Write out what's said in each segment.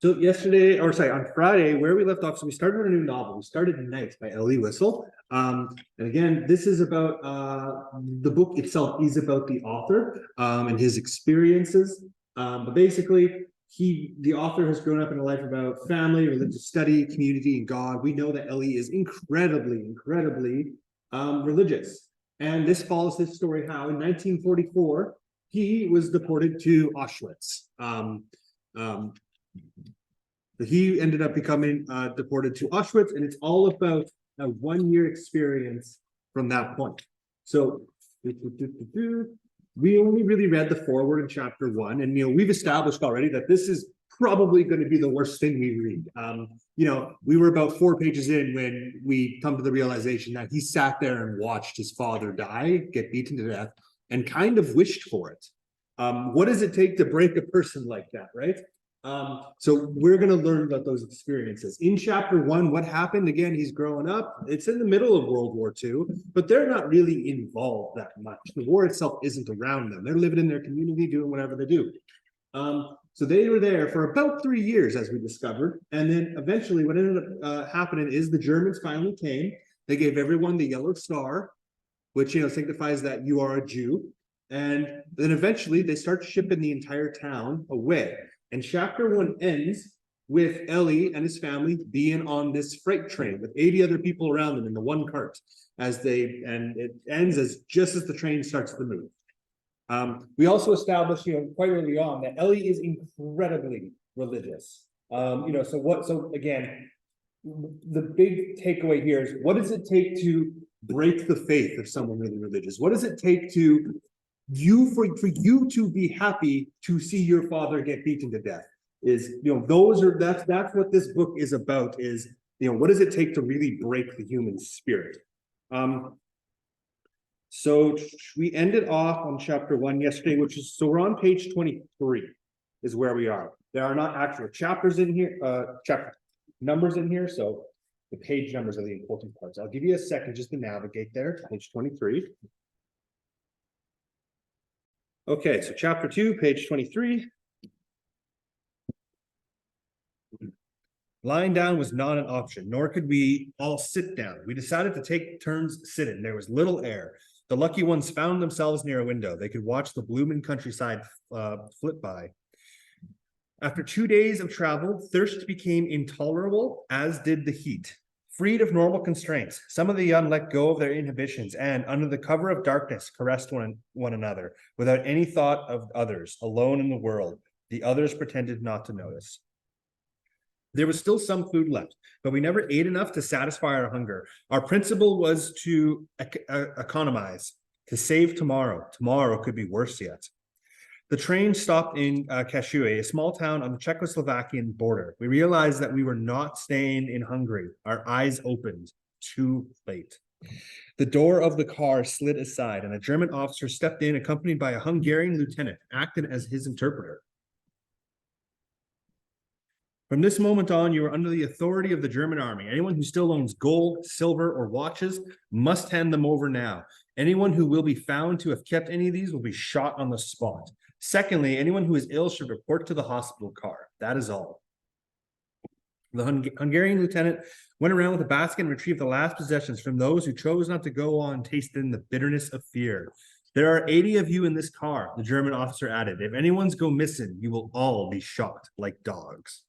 So on Friday, where we left off, so we started a new novel. We started Night by Elie Wiesel. And again, this is about the book itself is about the author and his experiences. But basically, the author has grown up in a life about family, religious study, community, and God. We know that Elie is incredibly religious. And this follows his story how in 1944, he was deported to Auschwitz. He ended up becoming deported to Auschwitz, and it's all about a 1 year experience from that point. So we only really read the foreword in chapter 1, and we've established already that this is probably going to be the worst thing we read. We were about 4 pages in when we come to the realization that he sat there and watched his father die, get beaten to death, and kind of wished for it. What does it take to break a person like that, right? So we're going to learn about those experiences. In chapter 1, what happened? Again, he's growing up. It's in the middle of World War II, but they're not really involved that much. The war itself isn't around them. They're living in their community, doing whatever they do. So they were there for about 3 years, as we discovered. And then eventually what ended up happening is the Germans finally came. They gave everyone the yellow star, which signifies that you are a Jew. And then eventually they start shipping the entire town away. And chapter 1 ends with Elie and his family being on this freight train with 80 other people around them in the one cart and it ends just as the train starts to move. We also established, quite early on that Elie is incredibly religious. So again, the big takeaway here is, what does it take to break the faith of someone really religious? What does it take to for you to be happy to see your father get beaten to death? That's what this book is about, is what does it take to really break the human spirit? So we ended off on chapter 1 yesterday, so we're on page 23 is where we are. There are not actual chapters in here, chapter numbers in here, so the page numbers are the important parts. I'll give you a second just to navigate there to page 23. Okay, so chapter 2, page 23. Lying down was not an option, nor could we all sit down. We decided to take turns sitting. There was little air. The lucky ones found themselves near a window. They could watch the blooming countryside flit by. After 2 days of travel, thirst became intolerable, as did the heat. Freed of normal constraints, some of the young let go of their inhibitions and, under the cover of darkness, caressed one another, without any thought of others, alone in the world. The others pretended not to notice. There was still some food left, but we never ate enough to satisfy our hunger. Our principle was to economize, to save tomorrow. Tomorrow could be worse yet. The train stopped in Kashue, a small town on the Czechoslovakian border. We realized that we were not staying in Hungary. Our eyes opened too late. The door of the car slid aside, and a German officer stepped in, accompanied by a Hungarian lieutenant, acting as his interpreter. From this moment on, you are under the authority of the German army. Anyone who still owns gold, silver, or watches must hand them over now. Anyone who will be found to have kept any of these will be shot on the spot. Secondly, anyone who is ill should report to the hospital car. That is all. The Hungarian lieutenant went around with a basket and retrieved the last possessions from those who chose not to go on tasting the bitterness of fear. There are 80 of you in this car, the German officer added. If anyone's go missing, you will all be shot like dogs.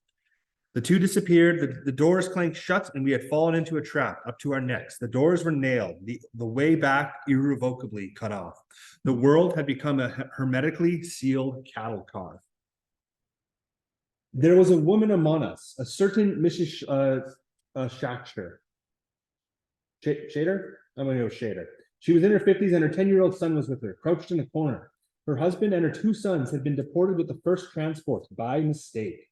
The two disappeared, the doors clanked shut, and we had fallen into a trap up to our necks. The doors were nailed, the way back irrevocably cut off. The world had become a hermetically sealed cattle car. There was a woman among us, a certain Mrs. Schachter. Shader? I'm going to go Shader. She was in her 50s, and her 10-year-old son was with her, crouched in a corner. Her husband and her 2 sons had been deported with the first transport by mistake.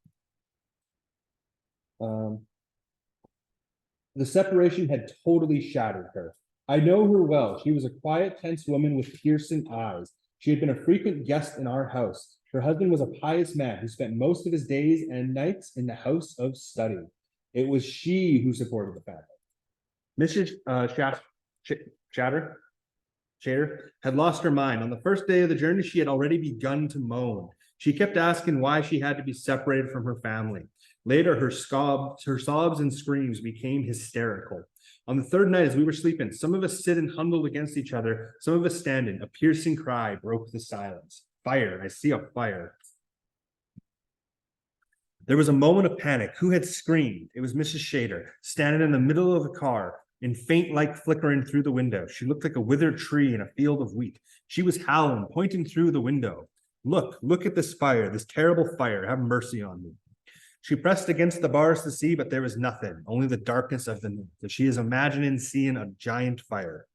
The separation had totally shattered her. I know her well. She was a quiet, tense woman with piercing eyes. She had been a frequent guest in our house. Her husband was a pious man who spent most of his days and nights in the house of study. It was she who supported the family. Mrs. Shader had lost her mind. On the first day of the journey, she had already begun to moan. She kept asking why she had to be separated from her family. Later, her sobs and screams became hysterical. On the third night, as we were sleeping, some of us sit and huddled against each other, some of us standing. A piercing cry broke the silence. Fire, I see a fire. There was a moment of panic. Who had screamed? It was Mrs. Shader, standing in the middle of the car, in faint light flickering through the window. She looked like a withered tree in a field of wheat. She was howling, pointing through the window. Look at this fire, this terrible fire. Have mercy on me. She pressed against the bars to see, but there was nothing, only the darkness of the night. She is imagining seeing a giant fire.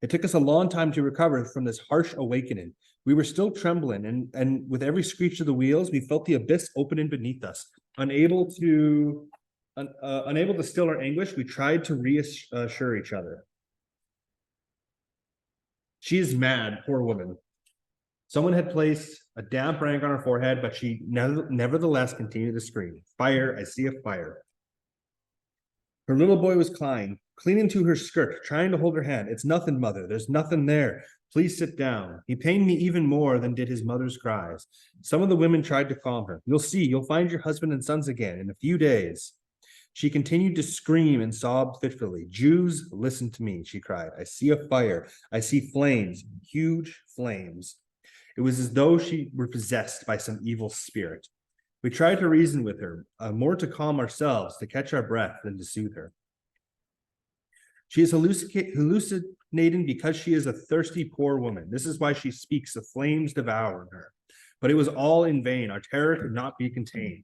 It took us a long time to recover from this harsh awakening. We were still trembling, and with every screech of the wheels, we felt the abyss opening beneath us. Unable to still our anguish, we tried to reassure each other. She is mad, poor woman. Someone had placed a damp rag on her forehead, but she nevertheless continued to scream. Fire, I see a fire. Her little boy was clinging to her skirt, trying to hold her hand. It's nothing, mother. There's nothing there. Please sit down. He pained me even more than did his mother's cries. Some of the women tried to calm her. You'll see, you'll find your husband and sons again in a few days. She continued to scream and sob fitfully. Jews, listen to me, she cried. I see a fire. I see flames, huge flames. It was as though she were possessed by some evil spirit. We tried to reason with her, more to calm ourselves, to catch our breath than to soothe her. She is hallucinating because she is a thirsty, poor woman. This is why she speaks, the flames devouring her. But it was all in vain. Our terror could not be contained.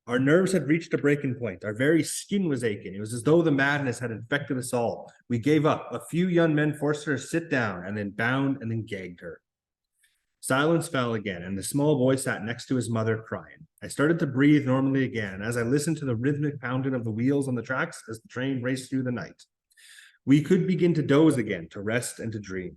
Our nerves had reached a breaking point. Our very skin was aching. It was as though the madness had infected us all. We gave up. A few young men forced her to sit down and then bound and then gagged her. Silence fell again, and the small boy sat next to his mother, crying. I started to breathe normally again, and as I listened to the rhythmic pounding of the wheels on the tracks as the train raced through the night, we could begin to doze again, to rest and to dream.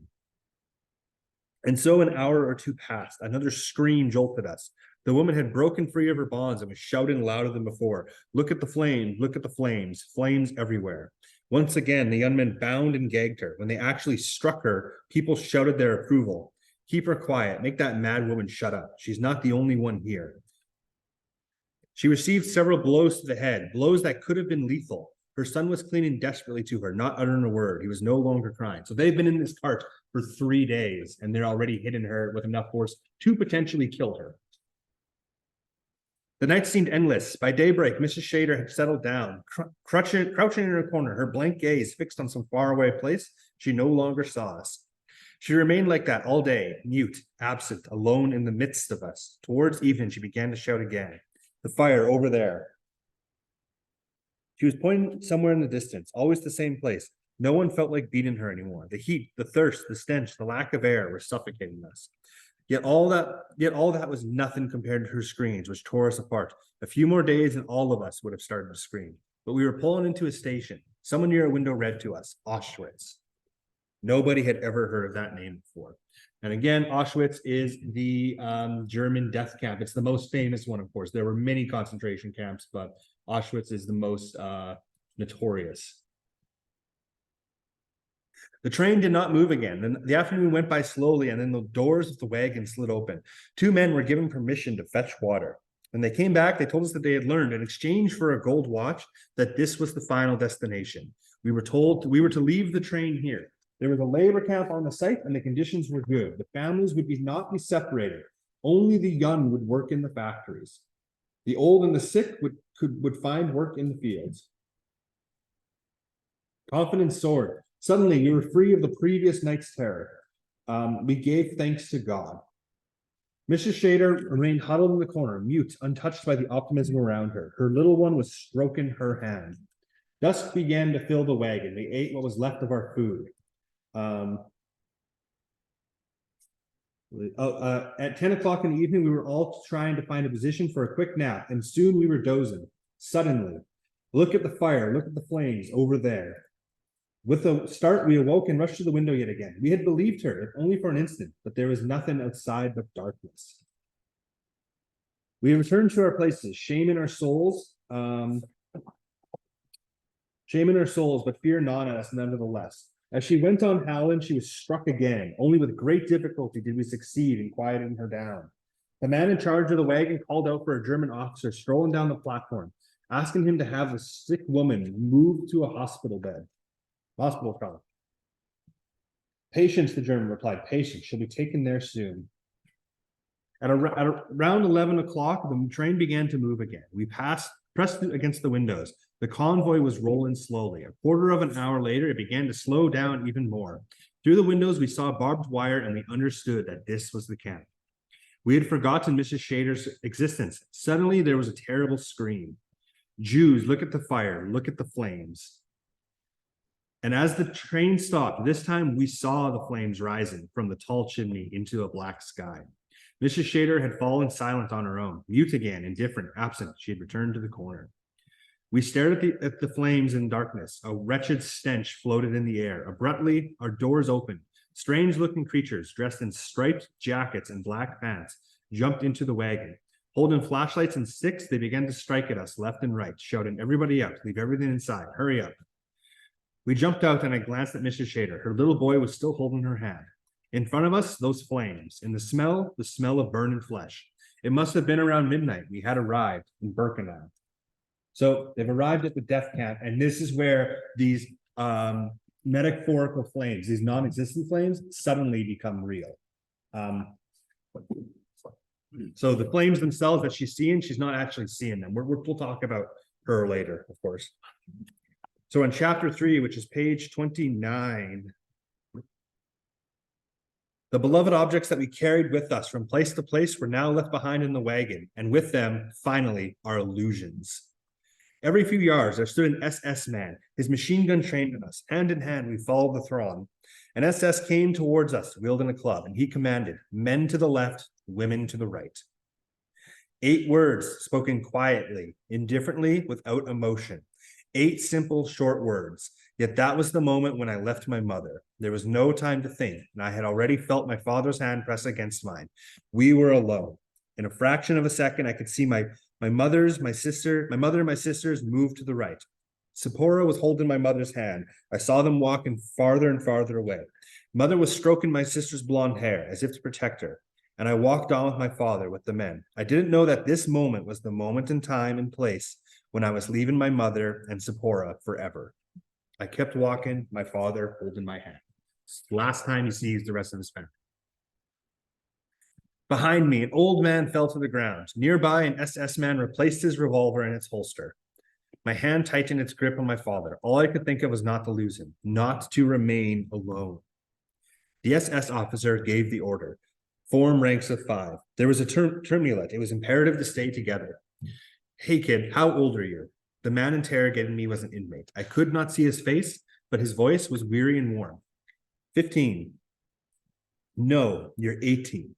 And so an hour or two passed. Another scream jolted us. The woman had broken free of her bonds and was shouting louder than before. Look at the flames, look at the flames, flames everywhere. Once again, the young men bound and gagged her. When they actually struck her, people shouted their approval. Keep her quiet. Make that mad woman shut up. She's not the only one here. She received several blows to the head, blows that could have been lethal. Her son was clinging desperately to her, not uttering a word. He was no longer crying. So they've been in this cart for 3 days, and they're already hitting her with enough force to potentially kill her. The night seemed endless. By daybreak, Mrs. Shader had settled down, crouching in her corner, her blank gaze fixed on some faraway place. She no longer saw us. She remained like that all day, mute, absent, alone in the midst of us. Towards evening, she began to shout again. The fire over there. She was pointing somewhere in the distance, always the same place. No one felt like beating her anymore. The heat, the thirst, the stench, the lack of air were suffocating us. Yet all that was nothing compared to her screams, which tore us apart. A few more days and all of us would have started to scream. But we were pulling into a station. Someone near a window read to us, Auschwitz. Nobody had ever heard of that name before. And again, Auschwitz is the German death camp. It's the most famous one, of course. There were many concentration camps, but Auschwitz is the most notorious. The train did not move again. Then the afternoon went by slowly, and then the doors of the wagon slid open. 2 men were given permission to fetch water. When they came back, they told us that they had learned, in exchange for a gold watch, that this was the final destination. We were told we were to leave the train here. There was a labor camp on the site, and the conditions were good. The families would not be separated. Only the young would work in the factories. The old and the sick would find work in the fields. Confidence soared. Suddenly, we were free of the previous night's terror. We gave thanks to God. Mrs. Shader remained huddled in the corner, mute, untouched by the optimism around her. Her little one was stroking her hand. Dusk began to fill the wagon. We ate what was left of our food. At 10 o'clock in the evening, we were all trying to find a position for a quick nap, and soon we were dozing. Suddenly, look at the fire, look at the flames over there. With a start, we awoke and rushed to the window yet again. We had believed her, if only for an instant, but there was nothing outside but darkness. We returned to our places, shame in our souls, but fear gnawed at us nonetheless. As she went on howling, she was struck again. Only with great difficulty did we succeed in quieting her down. The man in charge of the wagon called out for a German officer strolling down the platform, asking him to have the sick woman moved to a hospital bed. Hospital car. Patience, the German replied. Patience. She'll be taken there soon. At around 11 o'clock, the train began to move again. We pressed against the windows. The convoy was rolling slowly. A quarter of an hour later, it began to slow down even more. Through the windows, we saw barbed wire, and we understood that this was the camp. We had forgotten Mrs. Shader's existence. Suddenly, there was a terrible scream. Jews, look at the fire, look at the flames. And as the train stopped, this time we saw the flames rising from the tall chimney into a black sky. Mrs. Shader had fallen silent on her own, mute again, indifferent, absent. She had returned to the corner. We stared at the flames in darkness. A wretched stench floated in the air. Abruptly, our doors opened. Strange-looking creatures dressed in striped jackets and black pants jumped into the wagon. Holding flashlights and sticks, they began to strike at us left and right, shouting, "Everybody out, leave everything inside, hurry up." We jumped out and I glanced at Mrs. Shader. Her little boy was still holding her hand. In front of us, those flames, and the smell of burning flesh. It must have been around midnight. We had arrived in Birkenau. So they've arrived at the death camp, and this is where these metaphorical flames, these non-existent flames, suddenly become real. So the flames themselves that she's seeing, she's not actually seeing them. We'll talk about her later, of course. So in chapter 3, which is page 29, the beloved objects that we carried with us from place to place were now left behind in the wagon, and with them, finally, our illusions. Every few yards, there stood an SS man, his machine gun trained on us. Hand in hand, we followed the throng. An SS came towards us, wielding a club, and he commanded, men to the left, women to the right. 8 words spoken quietly, indifferently, without emotion. 8 simple, short words. Yet that was the moment when I left my mother. There was no time to think, and I had already felt my father's hand press against mine. We were alone. In a fraction of a second, I could see my mother and my sisters move to the right. Zipporah was holding my mother's hand. I saw them walking farther and farther away. Mother was stroking my sister's blonde hair as if to protect her, and I walked on with my father with the men. I didn't know that this moment was the moment in time and place when I was leaving my mother and Zipporah forever. I kept walking, my father holding my hand. Last time he sees the rest of his family. Behind me, an old man fell to the ground. Nearby, an SS man replaced his revolver in its holster. My hand tightened its grip on my father. All I could think of was not to lose him, not to remain alone. The SS officer gave the order. Form ranks of 5. There was a termulet. It was imperative to stay together. Hey, kid, how old are you? The man interrogating me was an inmate. I could not see his face, but his voice was weary and warm. 15. No, you're 18.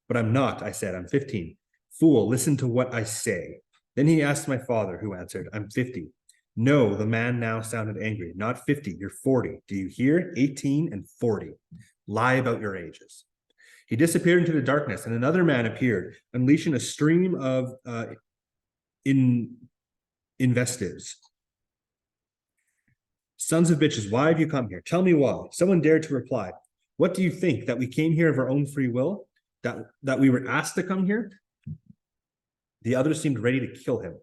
But I'm not, I said, I'm 15. Fool, listen to what I say. Then he asked my father, who answered, I'm 50. No, the man now sounded angry. Not 50, you're 40. Do you hear? 18 and 40. Lie about your ages. He disappeared into the darkness, and another man appeared, unleashing a stream of invectives. Sons of bitches, why have you come here? Tell me why. Someone dared to reply. What do you think, that we came here of our own free will? That we were asked to come here? The others seemed ready to kill him.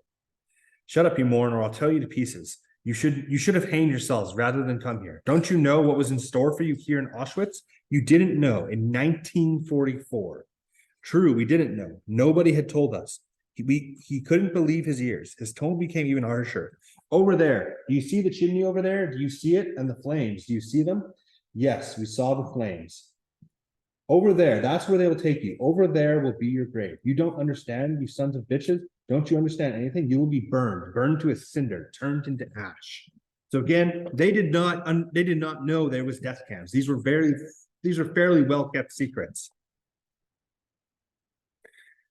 Shut up, you moron, or I'll tear you to pieces. You should have hanged yourselves rather than come here. Don't you know what was in store for you here in Auschwitz? You didn't know in 1944. True, we didn't know. Nobody had told us. He couldn't believe his ears. His tone became even harsher. Over there, do you see the chimney over there? Do you see it? And the flames, do you see them? Yes, we saw the flames. Over there, that's where they will take you. Over there will be your grave. You don't understand, you sons of bitches? Don't you understand anything? You will be burned to a cinder, turned into ash. So again, they did not know there was death camps. These were fairly well kept secrets.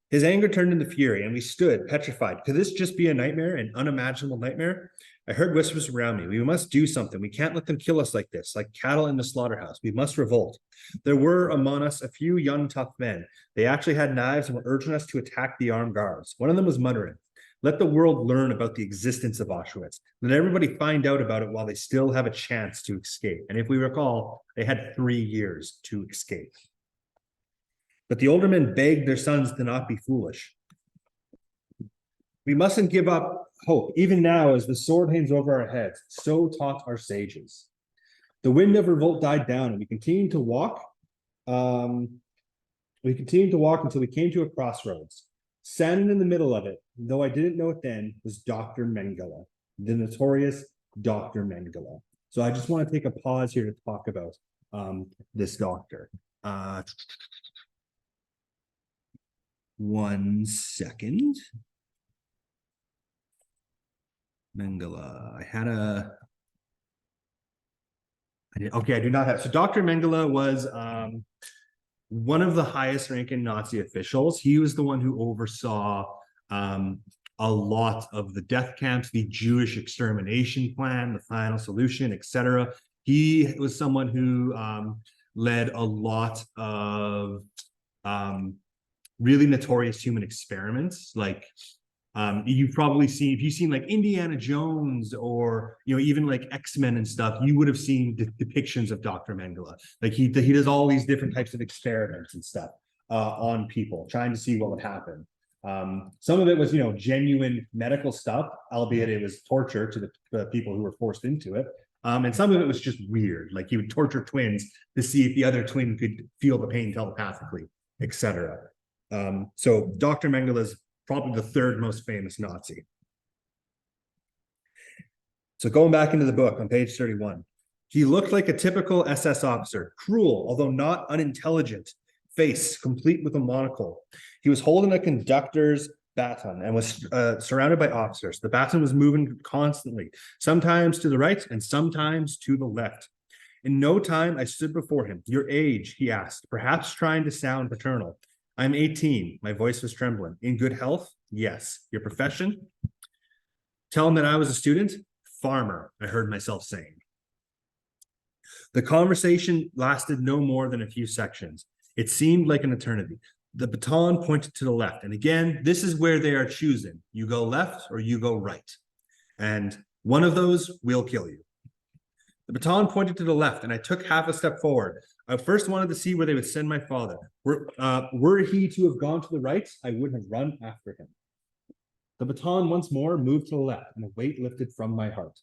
His anger turned into fury, and we stood petrified. Could this just be a nightmare, an unimaginable nightmare? I heard whispers around me. We must do something. We can't let them kill us like this, like cattle in the slaughterhouse. We must revolt. There were among us a few young, tough men. They actually had knives and were urging us to attack the armed guards. One of them was muttering, Let the world learn about the existence of Auschwitz. Let everybody find out about it while they still have a chance to escape. And if we recall, they had 3 years to escape. But the older men begged their sons to not be foolish. We mustn't give up hope, even now as the sword hangs over our heads. So taught our sages. The wind of revolt died down, and we continued to walk. Until we came to a crossroads. Standing in the middle of it, though I didn't know it then, was Dr. Mengele, the notorious Dr. Mengele. So I just want to take a pause here to talk about this doctor. 1 second. Mengele. I do not have. So Dr. Mengele was one of the highest ranking Nazi officials. He was the one who oversaw a lot of the death camps, the Jewish extermination plan, the final solution, etc. He was someone who led a lot of really notorious human experiments. Like you've probably seen, if you've seen like Indiana Jones or, you know, even like X-Men and stuff, you would have seen depictions of Dr. Mengele. Like he does all these different types of experiments and stuff on people, trying to see what would happen. Some of it was, you know, genuine medical stuff, albeit it was torture to the people who were forced into it. And some of it was just weird. Like he would torture twins to see if the other twin could feel the pain telepathically, etc. So Dr. Mengele is probably the 3rd most famous Nazi. So going back into the book on page 31, he looked like a typical SS officer, cruel, although not unintelligent, face complete with a monocle. He was holding a conductor's baton and was surrounded by officers. The baton was moving constantly, sometimes to the right and sometimes to the left. In no time, I stood before him. Your age, he asked, perhaps trying to sound paternal. I'm 18. My voice was trembling. In good health? Yes. Your profession? Tell him that I was a student? Farmer, I heard myself saying. The conversation lasted no more than a few sections. It seemed like an eternity. The baton pointed to the left. And again, this is where they are choosing. You go left or you go right. And one of those will kill you. The baton pointed to the left, and I took half a step forward. I first wanted to see where they would send my father. Were he to have gone to the right, I would have run after him. The baton once more moved to the left, and a weight lifted from my heart.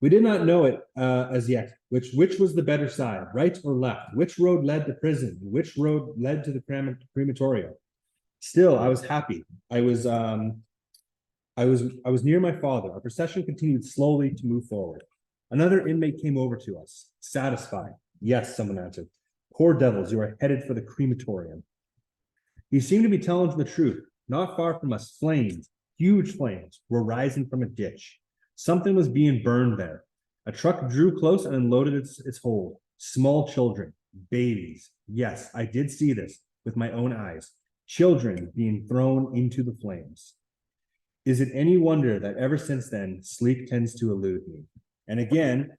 We did not know it as yet, which was the better side, right or left, which road led to prison, which road led to the crematorium. Still, I was happy. I was near my father. Our procession continued slowly to move forward. Another inmate came over to us, satisfied. Yes, someone answered. Poor devils, you are headed for the crematorium. He seemed to be telling the truth. Not far from us, flames, huge flames, were rising from a ditch. Something was being burned there. A truck drew close and unloaded its hold. Small children, babies. Yes, I did see this with my own eyes. Children being thrown into the flames. Is it any wonder that ever since then, sleep tends to elude me? And again,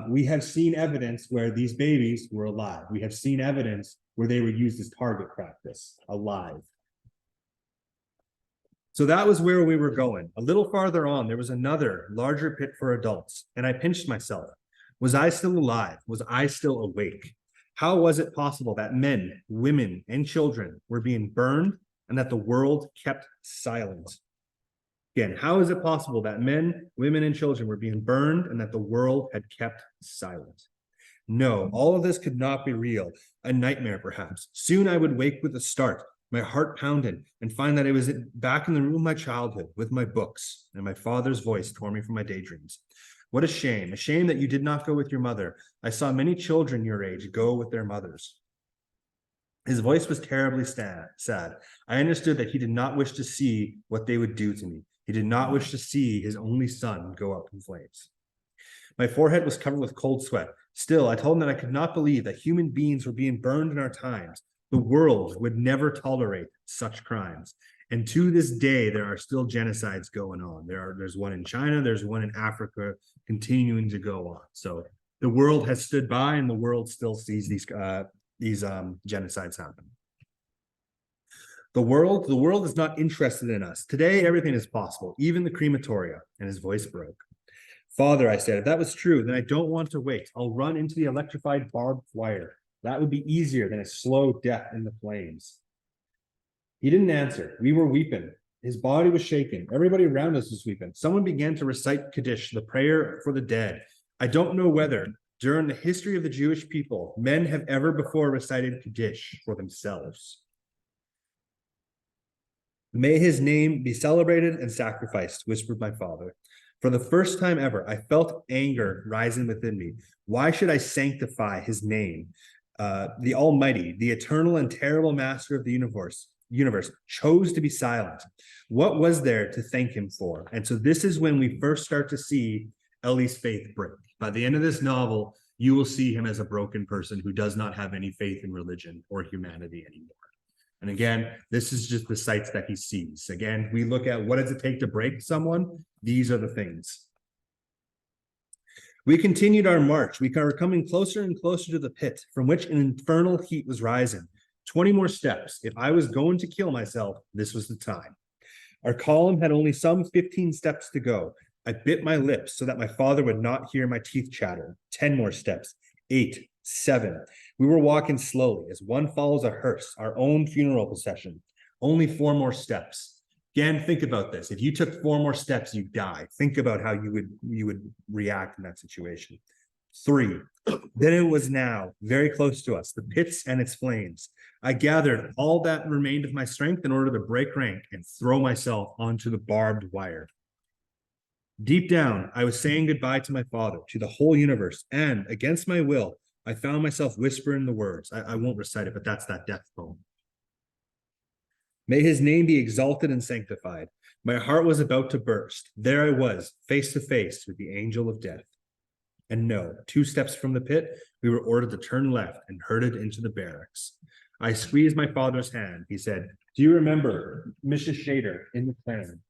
we have seen evidence where these babies were alive. We have seen evidence where they were used as target practice, alive. So that was where we were going. A little farther on, there was another larger pit for adults, and I pinched myself. Was I still alive? Was I still awake? How was it possible that men, women, and children were being burned and that the world kept silent? Again, how is it possible that men, women, and children were being burned and that the world had kept silent? No, all of this could not be real. A nightmare, perhaps. Soon I would wake with a start, my heart pounding, and find that I was back in the room of my childhood with my books, and my father's voice tore me from my daydreams. What a shame that you did not go with your mother. I saw many children your age go with their mothers. His voice was terribly sad. I understood that he did not wish to see what they would do to me. He did not wish to see his only son go up in flames. My forehead was covered with cold sweat. Still, I told him that I could not believe that human beings were being burned in our times. The world would never tolerate such crimes. And to this day, there are still genocides going on. There's one in China, there's one in Africa continuing to go on. So the world has stood by, and the world still sees these genocides happen. The world is not interested in us. Today, everything is possible, even the crematoria. And his voice broke. Father, I said, if that was true, then I don't want to wait. I'll run into the electrified barbed wire. That would be easier than a slow death in the flames. He didn't answer. We were weeping. His body was shaking. Everybody around us was weeping. Someone began to recite Kaddish, the prayer for the dead. I don't know whether, during the history of the Jewish people, men have ever before recited Kaddish for themselves. May his name be celebrated and sacrificed, whispered my father. For the first time ever, I felt anger rising within me. Why should I sanctify his name? The Almighty, the eternal and terrible master of the universe, chose to be silent. What was there to thank him for? And so this is when we first start to see Ellie's faith break. By the end of this novel, you will see him as a broken person who does not have any faith in religion or humanity anymore. And again, this is just the sights that he sees. Again, we look at what does it take to break someone? These are the things. We continued our march. We were coming closer and closer to the pit from which an infernal heat was rising. 20 more steps. If I was going to kill myself, this was the time. Our column had only some 15 steps to go. I bit my lips so that my father would not hear my teeth chatter. 10 more steps. 8, 7. We were walking slowly as one follows a hearse, our own funeral procession. Only 4 more steps. Again, think about this. If you took 4 more steps, you die. Think about how you would react in that situation. 3. Then it was now very close to us, the pits and its flames. I gathered all that remained of my strength in order to break rank and throw myself onto the barbed wire. Deep down, I was saying goodbye to my father, to the whole universe, and against my will, I found myself whispering the words. I won't recite it, but that's that death poem. May his name be exalted and sanctified. My heart was about to burst. There I was, face to face with the angel of death. And no, 2 steps from the pit, we were ordered to turn left and herded into the barracks. I squeezed my father's hand. He said, do you remember Mrs. Shader in the clan?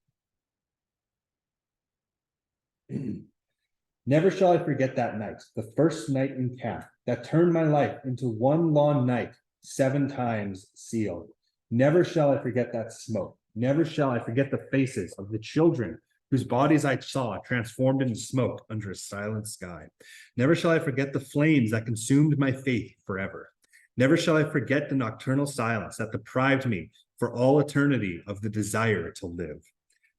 Never shall I forget that night, the first night in camp, that turned my life into one long night, 7 times sealed. Never shall I forget that smoke. Never shall I forget the faces of the children whose bodies I saw transformed into smoke under a silent sky. Never shall I forget the flames that consumed my faith forever. Never shall I forget the nocturnal silence that deprived me for all eternity of the desire to live.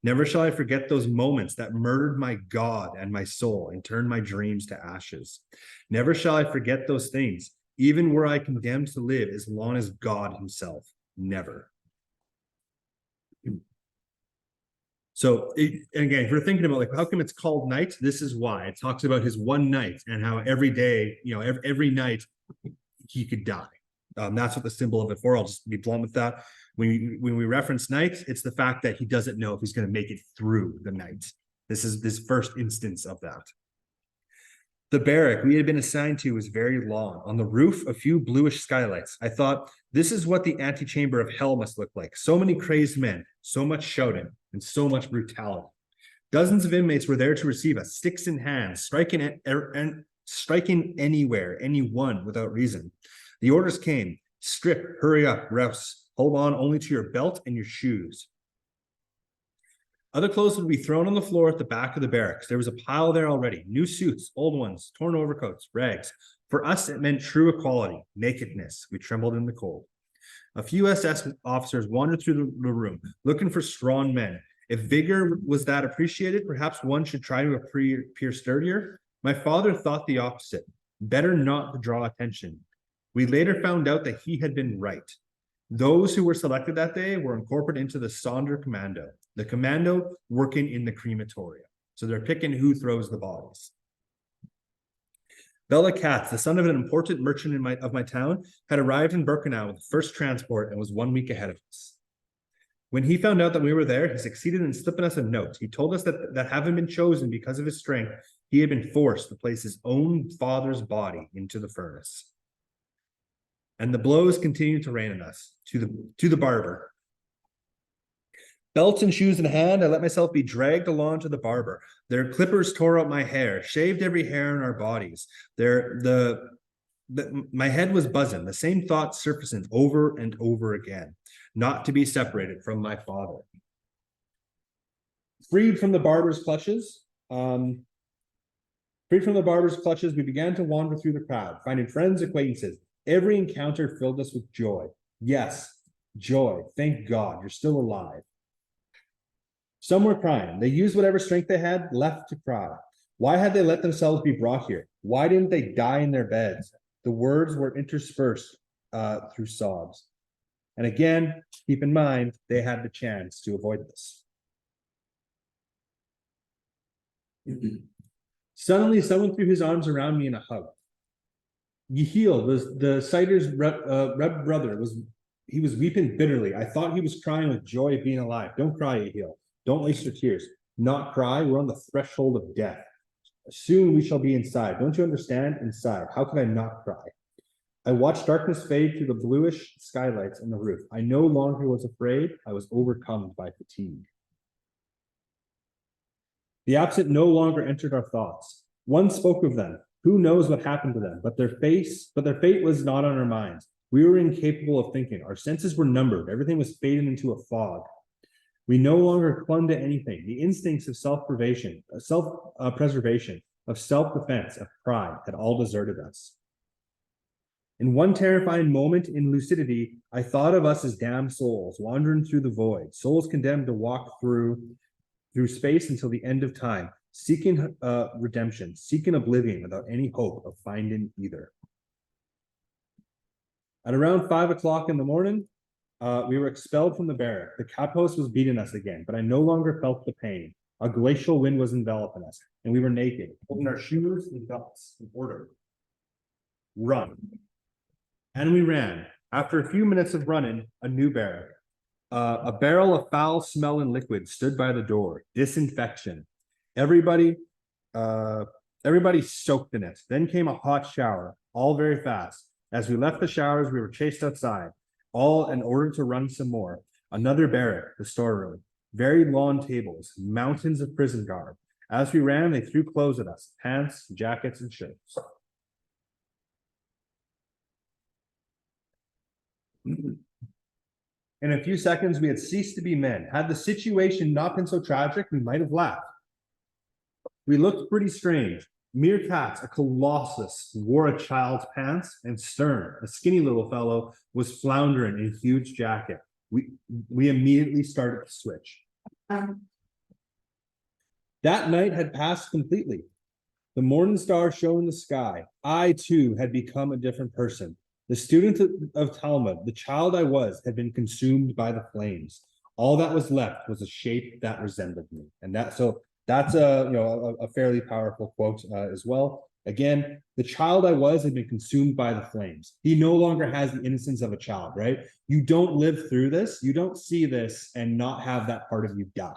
Never shall I forget those moments that murdered my God and my soul and turned my dreams to ashes. Never shall I forget those things, even were I condemned to live as long as God himself. Never. So again, if we're thinking about like, how come it's called night? This is why. It talks about his one night and how every day, every night he could die. That's what the symbol of it for. I'll just be blunt with that. When we reference night, it's the fact that he doesn't know if he's going to make it through the night. This is this first instance of that. The barrack we had been assigned to was very long. On the roof, a few bluish skylights. I thought, this is what the antechamber of hell must look like. So many crazed men, so much shouting, and so much brutality. Dozens of inmates were there to receive us, sticks in hand, striking anywhere, anyone without reason. The orders came, strip, hurry up, rouse, hold on only to your belt and your shoes. Other clothes would be thrown on the floor at the back of the barracks. There was a pile there already, new suits, old ones, torn overcoats, rags. For us, it meant true equality, nakedness. We trembled in the cold. A few SS officers wandered through the room, looking for strong men. If vigor was that appreciated, perhaps one should try to appear sturdier. My father thought the opposite. Better not to draw attention. We later found out that he had been right. Those who were selected that day were incorporated into the Sonder Commando, the commando working in the crematoria. So they're picking who throws the bodies. Bella Katz, the son of an important merchant of my town, had arrived in Birkenau with the first transport and was 1 week ahead of us. When he found out that we were there, he succeeded in slipping us a note. He told us that having been chosen because of his strength, he had been forced to place his own father's body into the furnace. And the blows continued to rain on us, to the barber. Belt and shoes in hand, I let myself be dragged along to the barber. Their clippers tore out my hair, shaved every hair in our bodies. The my head was buzzing, the same thoughts surfacing over and over again, not to be separated from my father. Freed from the barber's clutches, we began to wander through the crowd, finding friends, acquaintances. Every encounter filled us with joy. Yes, joy. Thank God you're still alive. Some were crying. They used whatever strength they had left to cry. Why had they let themselves be brought here? Why didn't they die in their beds? The words were interspersed through sobs. And again, keep in mind, they had the chance to avoid this. Suddenly, someone threw his arms around me in a hug. Yehiel, the Sider's Reb brother, was weeping bitterly. I thought he was crying with joy of being alive. Don't cry, Yehiel. Don't waste your tears. Not cry. We're on the threshold of death. Soon we shall be inside. Don't you understand? Inside. How could I not cry? I watched darkness fade through the bluish skylights on the roof. I no longer was afraid. I was overcome by fatigue. The absent no longer entered our thoughts. One spoke of them. Who knows what happened to them? But their fate was not on our minds. We were incapable of thinking. Our senses were numbered. Everything was fading into a fog. We no longer clung to anything. The instincts of self-preservation, of self-defense, of pride had all deserted us. In one terrifying moment in lucidity, I thought of us as damned souls wandering through the void, souls condemned to walk through space until the end of time, seeking redemption, seeking oblivion without any hope of finding either. At around 5 o'clock in the morning, we were expelled from the barrack. The capos was beating us again, but I no longer felt the pain. A glacial wind was enveloping us, and we were naked, holding our shoes and belts in order. Run. And we ran. After a few minutes of running, a new barrack. A barrel of foul-smelling liquid stood by the door. Disinfection. Everybody soaked in it. Then came a hot shower, all very fast. As we left the showers, we were chased outside, all in order to run some more. Another barrack, the storeroom. Very long tables, mountains of prison garb. As we ran, they threw clothes at us, pants, jackets, and shirts. In a few seconds, we had ceased to be men. Had the situation not been so tragic, we might have laughed. We looked pretty strange. Meerkat, a colossus, wore a child's pants, and Stern, a skinny little fellow, was floundering in a huge jacket. We immediately started to switch. That night had passed completely. The morning star shone in the sky. I, too, had become a different person. The student of Talmud, the child I was, had been consumed by the flames. All that was left was a shape that resembled me. And that's a fairly powerful quote as well. Again, the child I was had been consumed by the flames. He no longer has the innocence of a child, right? You don't live through this. You don't see this and not have that part of you die.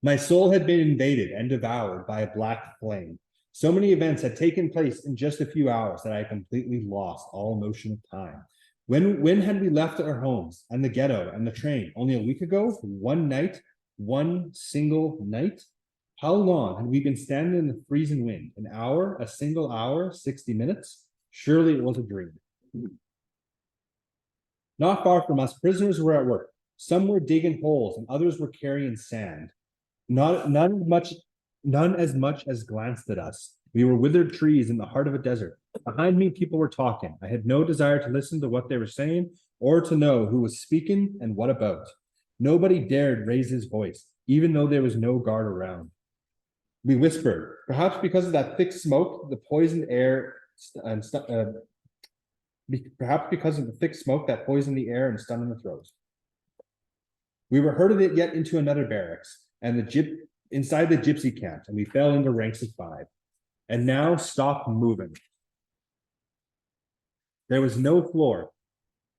My soul had been invaded and devoured by a black flame. So many events had taken place in just a few hours that I completely lost all notion of time. When had we left our homes and the ghetto and the train? Only a week ago? One night? One single night? How long had we been standing in the freezing wind? An hour? A single hour? 60 minutes? Surely it was a dream. Not far from us, prisoners were at work. Some were digging holes and others were carrying sand. None as much as glanced at us. We were withered trees in the heart of a desert. Behind me, people were talking. I had no desire to listen to what they were saying or to know who was speaking and what about. Nobody dared raise his voice, even though there was no guard around. We whispered, perhaps because of that thick smoke, the poisoned air, perhaps because of the thick smoke that poisoned the air and stung in the throat. We were herded yet into another barracks and inside the gypsy camp, and we fell into ranks of 5. And now stopped moving. There was no floor,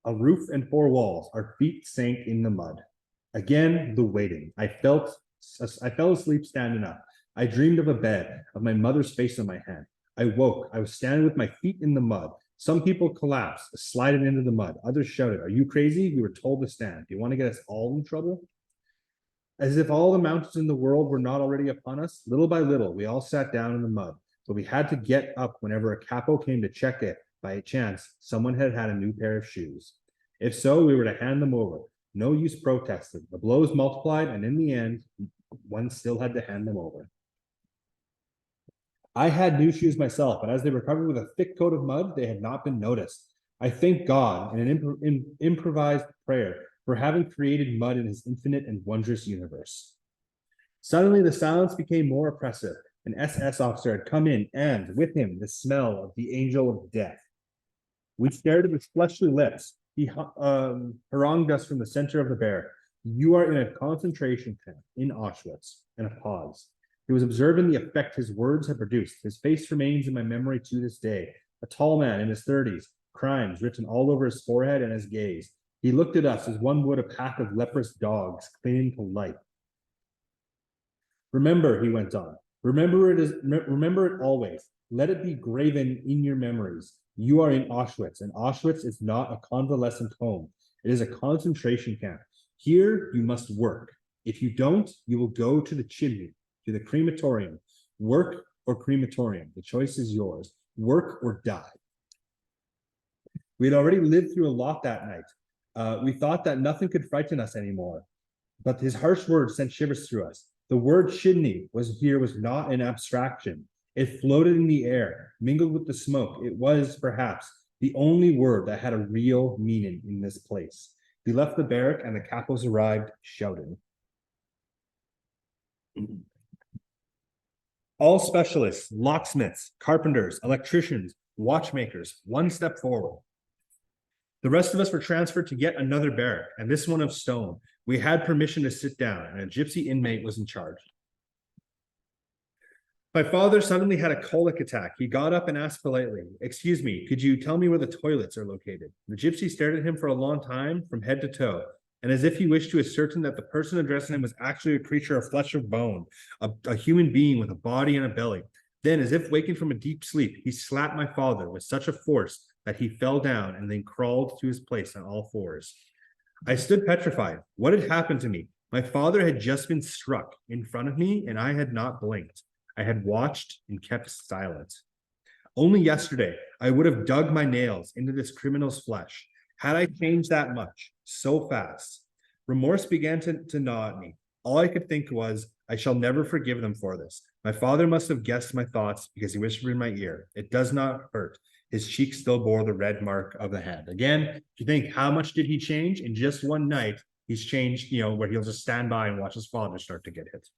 a roof and 4 walls. Our feet sank in the mud. Again, the waiting. I fell asleep standing up. I dreamed of a bed, of my mother's face on my hand. I woke. I was standing with my feet in the mud. Some people collapsed, sliding into the mud. Others shouted, "Are you crazy? We were told to stand. Do you want to get us all in trouble?" As if all the mountains in the world were not already upon us, little by little, we all sat down in the mud. but we had to get up whenever a capo came to check it. By chance, someone had a new pair of shoes. If so, we were to hand them over. No use protesting. The blows multiplied, and in the end, one still had to hand them over. I had new shoes myself, but as they were covered with a thick coat of mud, they had not been noticed. I thank God in an improvised prayer for having created mud in his infinite and wondrous universe. Suddenly, the silence became more oppressive. An SS officer had come in, and with him, the smell of the angel of death. We stared at his fleshly lips. He harangued us from the center of the barrack. You are in a concentration camp in Auschwitz. And a pause. He was observing the effect his words had produced. His face remains in my memory to this day. A tall man in his 30s, crimes written all over his forehead and his gaze. He looked at us as one would a pack of leprous dogs clinging to life. Remember, he went on. Remember it always. Let it be graven in your memories. You are in Auschwitz, and Auschwitz is not a convalescent home. It is a concentration camp. Here you must work. If you don't, you will go to the chimney, to the crematorium. Work or crematorium. The choice is yours. Work or die. We had already lived through a lot that night. We thought that nothing could frighten us anymore. But his harsh words sent shivers through us. The word chimney was not an abstraction. It floated in the air, mingled with the smoke. It was, perhaps, the only word that had a real meaning in this place. We left the barrack and the capos arrived, shouting. All specialists, locksmiths, carpenters, electricians, watchmakers, one step forward. The rest of us were transferred to yet another barrack, and this one of stone. We had permission to sit down, and a gypsy inmate was in charge. My father suddenly had a colic attack. He got up and asked politely, "Excuse me, could you tell me where the toilets are located?" The gypsy stared at him for a long time, from head to toe, and as if he wished to ascertain that the person addressing him was actually a creature of flesh and bone, a human being with a body and a belly. Then, as if waking from a deep sleep, he slapped my father with such a force that he fell down and then crawled to his place on all fours. I stood petrified. What had happened to me? My father had just been struck in front of me, and I had not blinked. I had watched and kept silent. Only yesterday, I would have dug my nails into this criminal's flesh. Had I changed that much, so fast? Remorse began to gnaw at me. All I could think was, I shall never forgive them for this. My father must have guessed my thoughts because he whispered in my ear. It does not hurt. His cheek still bore the red mark of the hand. Again, if you think, how much did he change? In just one night, he's changed, where he'll just stand by and watch his father start to get hit.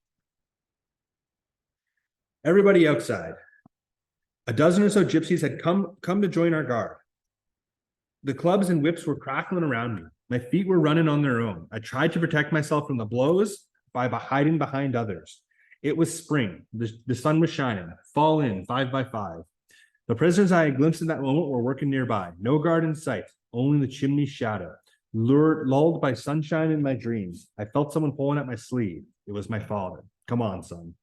Everybody outside. A dozen or so gypsies had come to join our guard. The clubs and whips were crackling around me. My feet were running on their own. I tried to protect myself from the blows by hiding behind others. It was spring. The sun was shining. Fall in, 5 by 5. The prisoners I had glimpsed in that moment were working nearby. No guard in sight, only the chimney shadow. Lulled by sunshine in my dreams, I felt someone pulling at my sleeve. It was my father. Come on, son.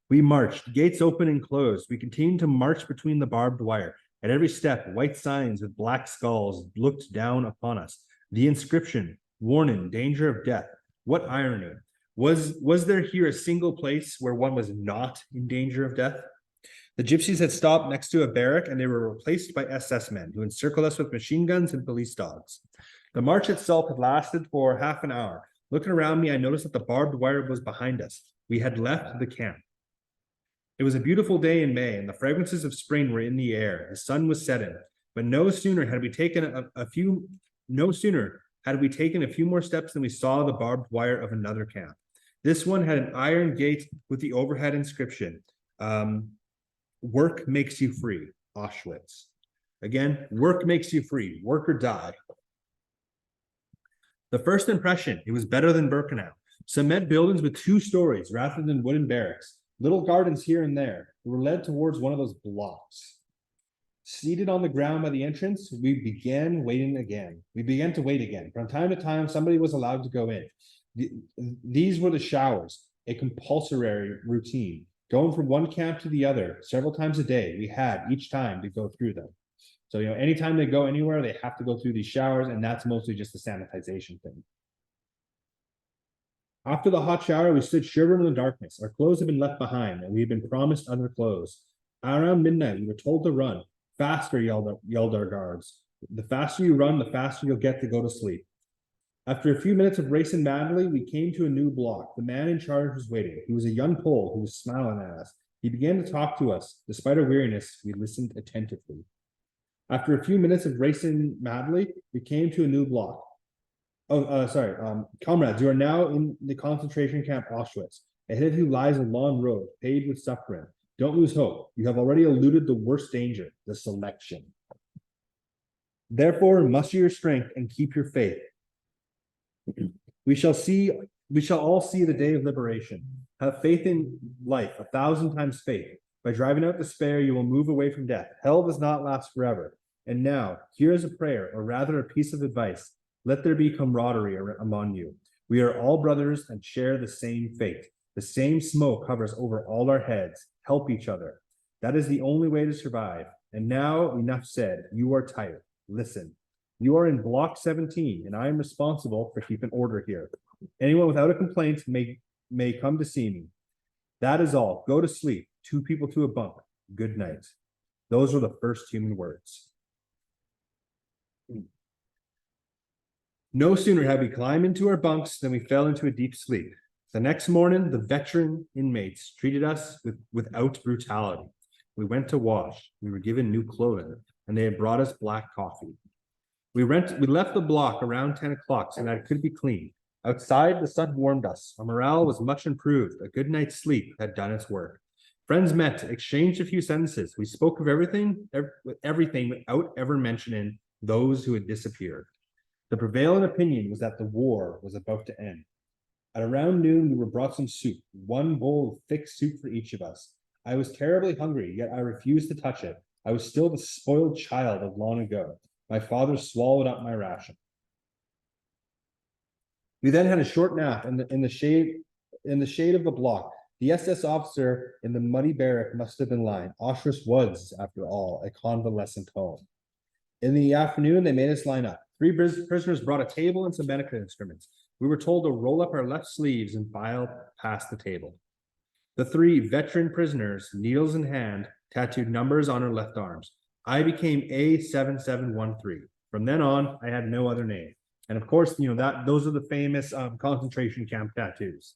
We marched, gates open and closed. We continued to march between the barbed wire. At every step, white signs with black skulls looked down upon us. The inscription, warning, danger of death. What irony. Was there here a single place where one was not in danger of death? The gypsies had stopped next to a barrack, and they were replaced by SS men who encircled us with machine guns and police dogs. The march itself had lasted for half an hour. Looking around me, I noticed that the barbed wire was behind us. We had left the camp. It was a beautiful day in May, and the fragrances of spring were in the air. The sun was setting, but no sooner had we taken a few more steps than we saw the barbed wire of another camp. This one had an iron gate with the overhead inscription, "Work makes you free, Auschwitz." Again, work makes you free, work or die. The first impression, it was better than Birkenau. Cement buildings with 2 stories rather than wooden barracks. Little gardens here and there. We were led towards one of those blocks. Seated on the ground by the entrance, we began to wait again. From time to time, somebody was allowed to go in. These were the showers, a compulsory routine. Going from one camp to the other several times a day, we had each time to go through them. So, anytime they go anywhere, they have to go through these showers, and that's mostly just a sanitization thing. After the hot shower, we stood shivering in the darkness. Our clothes had been left behind, and we had been promised other clothes. Around midnight, we were told to run. Faster, yelled our guards. The faster you run, the faster you'll get to go to sleep. After a few minutes of racing madly, we came to a new block. The man in charge was waiting. He was a young Pole who was smiling at us. He began to talk to us. Despite our weariness, we listened attentively. After a few minutes of racing madly, we came to a new block. Comrades, you are now in the concentration camp Auschwitz. Ahead of you lies a long road, paved with suffering. Don't lose hope. You have already eluded the worst danger, the selection. Therefore, muster your strength and keep your faith. We shall all see the day of liberation. Have faith in life, 1,000 times faith. By driving out despair, you will move away from death. Hell does not last forever. And now, here is a prayer, or rather a piece of advice. Let there be camaraderie among you. We are all brothers and share the same fate. The same smoke hovers over all our heads. Help each other. That is the only way to survive. And now, enough said. You are tired. Listen. You are in block 17, and I am responsible for keeping order here. Anyone without a complaint may come to see me. That is all. Go to sleep. 2 people to a bunk. Good night. Those were the first human words. No sooner had we climbed into our bunks than we fell into a deep sleep. The next morning, the veteran inmates treated us without brutality. We went to wash. We were given new clothing, and they had brought us black coffee. We left the block around 10 o'clock so that it could be clean. Outside, the sun warmed us. Our morale was much improved. A good night's sleep had done its work. Friends met, exchanged a few sentences. We spoke of everything without ever mentioning those who had disappeared. The prevailing opinion was that the war was about to end. At around noon, we were brought some soup, 1 bowl of thick soup for each of us. I was terribly hungry, yet I refused to touch it. I was still the spoiled child of long ago. My father swallowed up my ration. We then had a short nap in the shade of the block. The SS officer in the muddy barrack must have been lying. Auschwitz was, after all, a convalescent home. In the afternoon, they made us line up. 3 prisoners brought a table and some medical instruments. We were told to roll up our left sleeves and file past the table. The 3 veteran prisoners, needles in hand, tattooed numbers on our left arms. I became A7713. From then on, I had no other name. And of course, those are the famous concentration camp tattoos.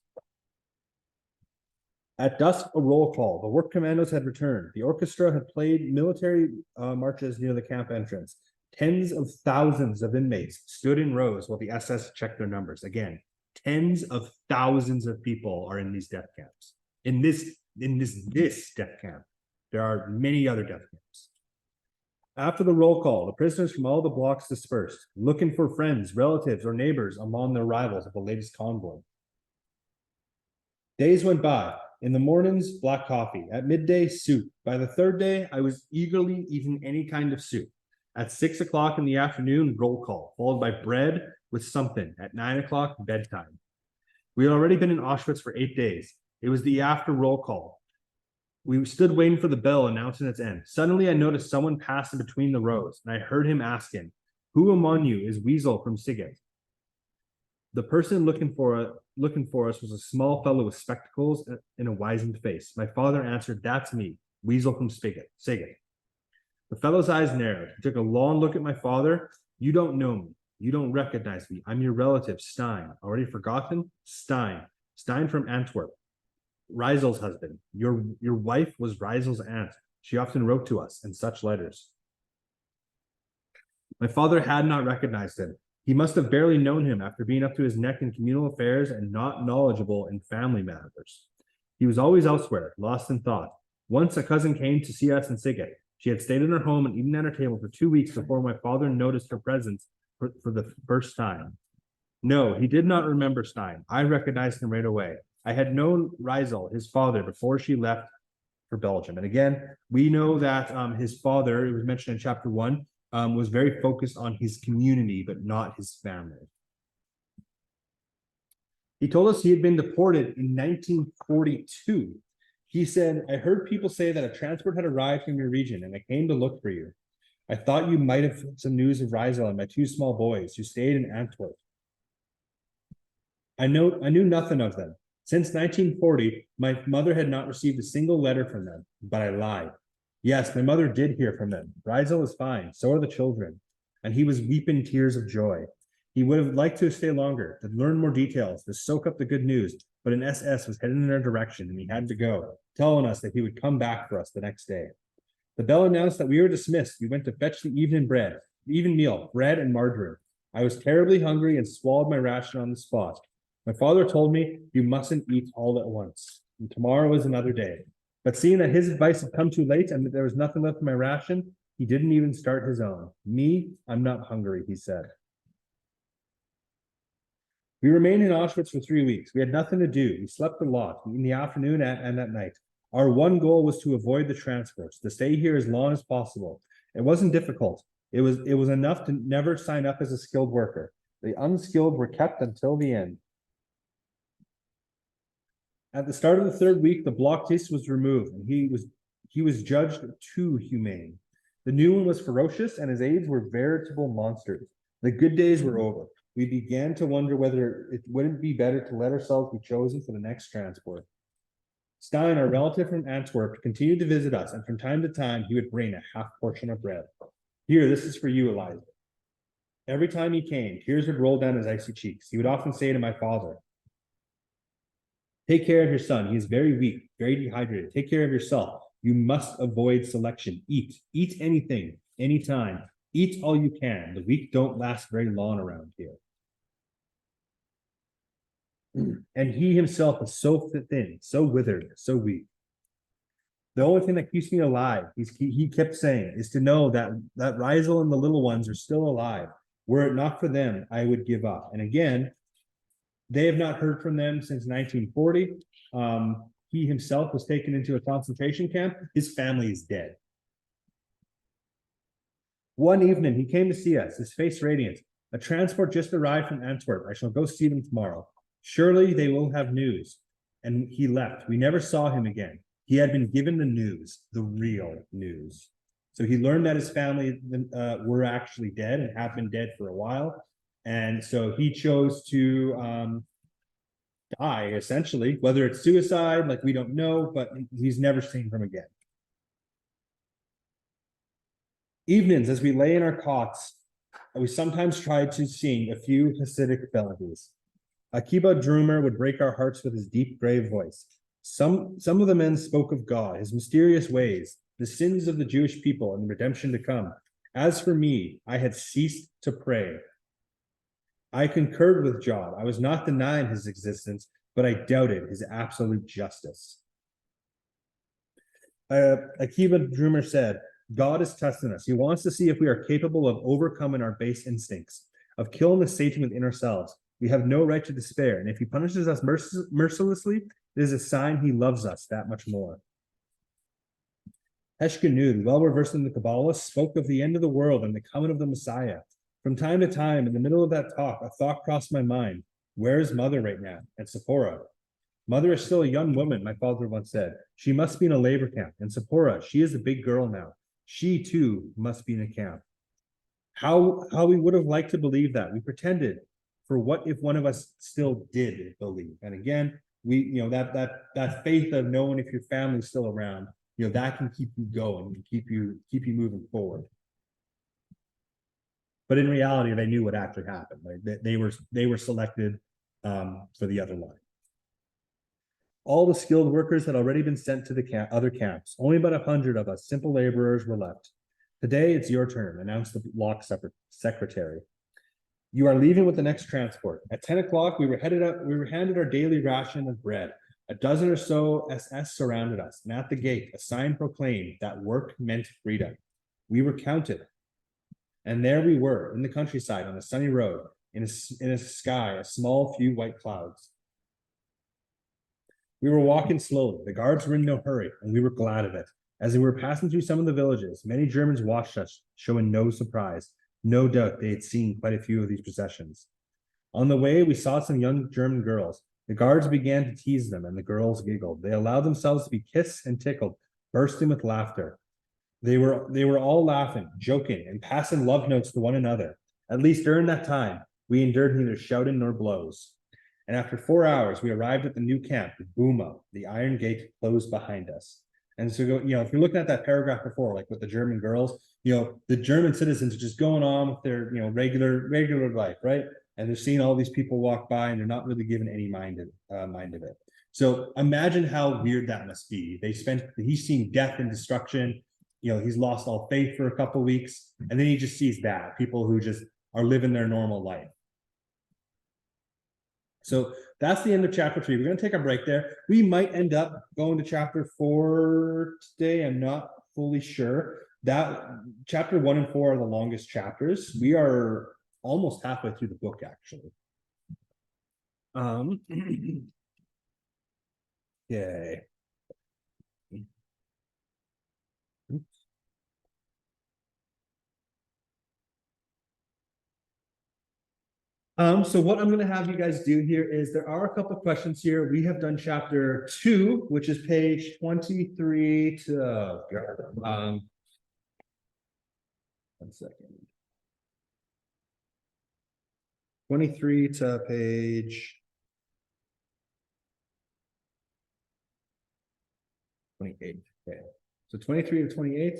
At dusk, a roll call. The work commandos had returned. The orchestra had played military marches near the camp entrance. Tens of thousands of inmates stood in rows while the SS checked their numbers. Again, tens of thousands of people are in these death camps. In this death camp, there are many other death camps. After the roll call, the prisoners from all the blocks dispersed, looking for friends, relatives, or neighbors among the arrivals of the latest convoy. Days went by. In the mornings, black coffee. At midday, soup. By the 3rd day, I was eagerly eating any kind of soup. At 6 o'clock in the afternoon, roll call, followed by bread with something. At 9 o'clock, bedtime. We had already been in Auschwitz for 8 days. It was the after roll call. We stood waiting for the bell announcing its end. Suddenly, I noticed someone passing between the rows, and I heard him asking, "Who among you is Weasel from Sighet?" The person looking for us was a small fellow with spectacles and a wizened face. My father answered, "That's me, Weasel from Sighet." The fellow's eyes narrowed. He took a long look at my father. "You don't know me. You don't recognize me. I'm your relative, Stein. Already forgotten? Stein from Antwerp. Reisel's husband. Your wife was Reisel's aunt. She often wrote to us in such letters." My father had not recognized him. He must have barely known him after being up to his neck in communal affairs and not knowledgeable in family matters. He was always elsewhere, lost in thought. Once a cousin came to see us in Sighet. She had stayed in her home and eaten at her table for 2 weeks before my father noticed her presence for the first time. No, he did not remember Stein. I recognized him right away. I had known Reisel, his father, before she left for Belgium. And again, we know that his father, it was mentioned in chapter 1, was very focused on his community, but not his family. He told us he had been deported in 1942. He said, "I heard people say that a transport had arrived from your region, and I came to look for you. I thought you might have some news of Reisel and my 2 small boys who stayed in Antwerp. I knew nothing of them. Since 1940, my mother had not received a single letter from them, but I lied. Yes, my mother did hear from them. Rizel is fine, so are the children. And he was weeping tears of joy. He would have liked to stay longer, to learn more details, to soak up the good news, but an SS was heading in our direction and he had to go, telling us that he would come back for us the next day. The bell announced that we were dismissed. We went to fetch the evening meal, bread and margarine. I was terribly hungry and swallowed my ration on the spot. My father told me, you mustn't eat all at once. And tomorrow is another day. But seeing that his advice had come too late and that there was nothing left in my ration, he didn't even start his own. Me, I'm not hungry, he said. We remained in Auschwitz for 3 weeks. We had nothing to do. We slept a lot in the afternoon and at night. Our one goal was to avoid the transports, to stay here as long as possible. It wasn't difficult. It was enough to never sign up as a skilled worker. The unskilled were kept until the end. At the start of the third week, the block test was removed, and he was judged too humane. The new one was ferocious, and his aides were veritable monsters. The good days were over. We began to wonder whether it wouldn't be better to let ourselves be chosen for the next transport. Stein, our relative from Antwerp, continued to visit us, and from time to time, he would bring a half portion of bread. Here, this is for you, Eliza. Every time he came, tears would roll down his icy cheeks. He would often say to my father, take care of your son. He is very weak, very dehydrated. Take care of yourself. You must avoid selection. Eat anything, anytime. Eat all you can. The weak don't last very long around here. And he himself was so thin, so withered, so weak. The only thing that keeps me alive, he kept saying, is to know that Rizel and the little ones are still alive. Were it not for them, I would give up. And again, they have not heard from them since 1940. He himself was taken into a concentration camp. His family is dead. One evening, he came to see us, his face radiant. A transport just arrived from Antwerp. I shall go see them tomorrow. Surely they will have news. And he left. We never saw him again. He had been given the news, the real news. So he learned that his family were actually dead and have been dead for a while. And so he chose to die, essentially. Whether it's suicide, like we don't know, but he's never seen them again. Evenings, as we lay in our cots, we sometimes tried to sing a few Hasidic melodies. Akiba Drumer would break our hearts with his deep, grave voice. Some of the men spoke of God, his mysterious ways, the sins of the Jewish people, and the redemption to come. As for me, I had ceased to pray. I concurred with Job. I was not denying his existence, but I doubted his absolute justice. Akiba Drumer said, God is testing us. He wants to see if we are capable of overcoming our base instincts, of killing the Satan within ourselves. We have no right to despair, and if he punishes us mercilessly, it is a sign he loves us that much more. Heshkanud, well versed in the Kabbalah, spoke of the end of the world and the coming of the Messiah. From time to time, in the middle of that talk, a thought crossed my mind. Where is Mother right now? And Sephora. Mother is still a young woman, my father once said. She must be in a labor camp. And Sephora, she is a big girl now. She, too, must be in a camp. How we would have liked to believe that. We pretended. For what if one of us still did believe? And again, that faith of knowing if your family's still around, that can keep you going and keep you moving forward. But in reality, they knew what actually happened. Right? They were selected for the other line. All the skilled workers had already been sent to the other camps. Only about 100 of us, simple laborers, were left. Today, it's your turn, announced the block secretary. You are leaving with the next transport. At 10 o'clock, we were handed our daily ration of bread. A dozen or so SS surrounded us, and at the gate, a sign proclaimed that work meant freedom. We were counted. And there we were, in the countryside, on a sunny road, in a sky, a small few white clouds. We were walking slowly. The guards were in no hurry, and we were glad of it. As we were passing through some of the villages, many Germans watched us, showing no surprise. No doubt they had seen quite a few of these processions. On the way, we saw some young German girls. The guards began to tease them, and the girls giggled. They allowed themselves to be kissed and tickled, bursting with laughter. They were all laughing, joking, and passing love notes to one another. At least during that time, we endured neither shouting nor blows. And after 4 hours, we arrived at the new camp, Buma, the iron gate closed behind us. And so, if you're looking at that paragraph before, like with the German girls, the German citizens are just going on with their, regular life, right? And they're seeing all these people walk by and they're not really giving any mind of it. So imagine how weird that must be. He's seen death and destruction. He's lost all faith for a couple of weeks. And then he just sees that people who just are living their normal life. So that's the end of chapter 3. We're going to take a break there. We might end up going to chapter 4 today. I'm not fully sure. That chapter 1 and 4 are the longest chapters. We are almost halfway through the book, actually. Yay. So what I'm going to have you guys do here is there are a couple of questions here. We have done chapter 2, which is page 23 to 1 second. 23 to page 28. Okay. So 23 to 28.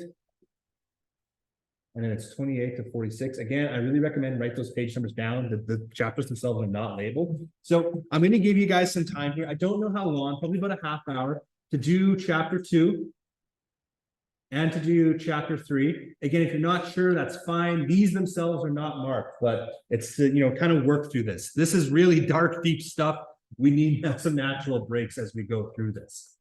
And then it's 28 to 46. Again, I really recommend write those page numbers down. The chapters themselves are not labeled. So I'm going to give you guys some time here. I don't know how long, probably about a half hour to do chapter 2 and to do chapter 3. Again, if you're not sure, that's fine. These themselves are not marked, but it's to, kind of work through this. This is really dark, deep stuff. We need some natural breaks as we go through this.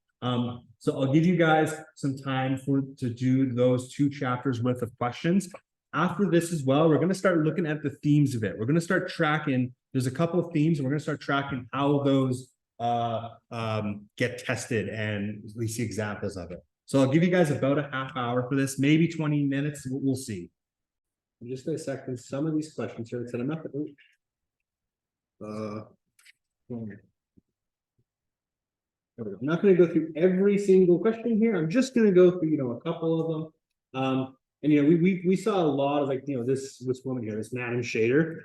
So I'll give you guys some time to do those 2 chapters worth of questions. After this as well, we're going to start looking at the themes of it. We're going to start tracking. There's a couple of themes, and we're going to start tracking how those get tested and we see examples of it. So I'll give you guys about a half hour for this, maybe 20 minutes. We'll see. I'm just going to second some of these questions here. I'm not. I'm not going to go through every single question here. I'm just going to go through, a couple of them. And we saw a lot of this woman here, this Madam Shader.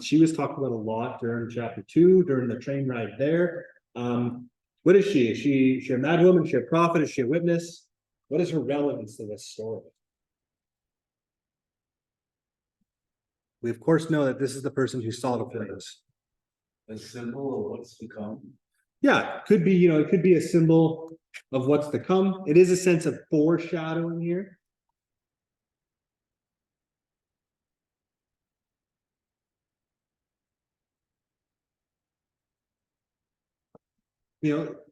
She was talked about a lot during chapter 2, during the train ride there. What is she? Is she a mad woman? Is she a prophet? Is she a witness? What is her relevance to this story? We of course know that this is the person who saw the flames. A symbol of what's to come. Yeah, could be, it could be a symbol of what's to come. It is a sense of foreshadowing here.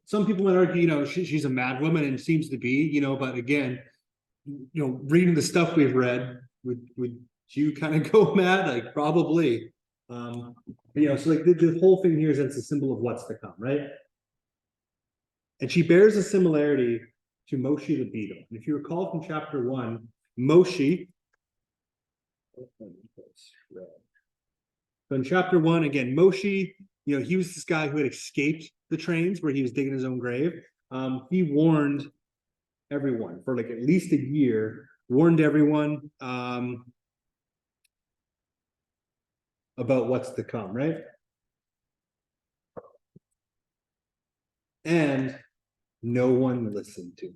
Some people might argue, she's a mad woman and seems to be, but again, reading the stuff we've read, would you kind of go mad? Like probably. So like the whole thing here is that it's a symbol of what's to come, right? And she bears a similarity to Moshe the beetle. And if you recall from chapter 1, Moshe. So in chapter 1, again, Moshe, he was this guy who had escaped the trains where he was digging his own grave. He warned everyone for like at least a year, warned everyone about what's to come, right? And no one listened to him.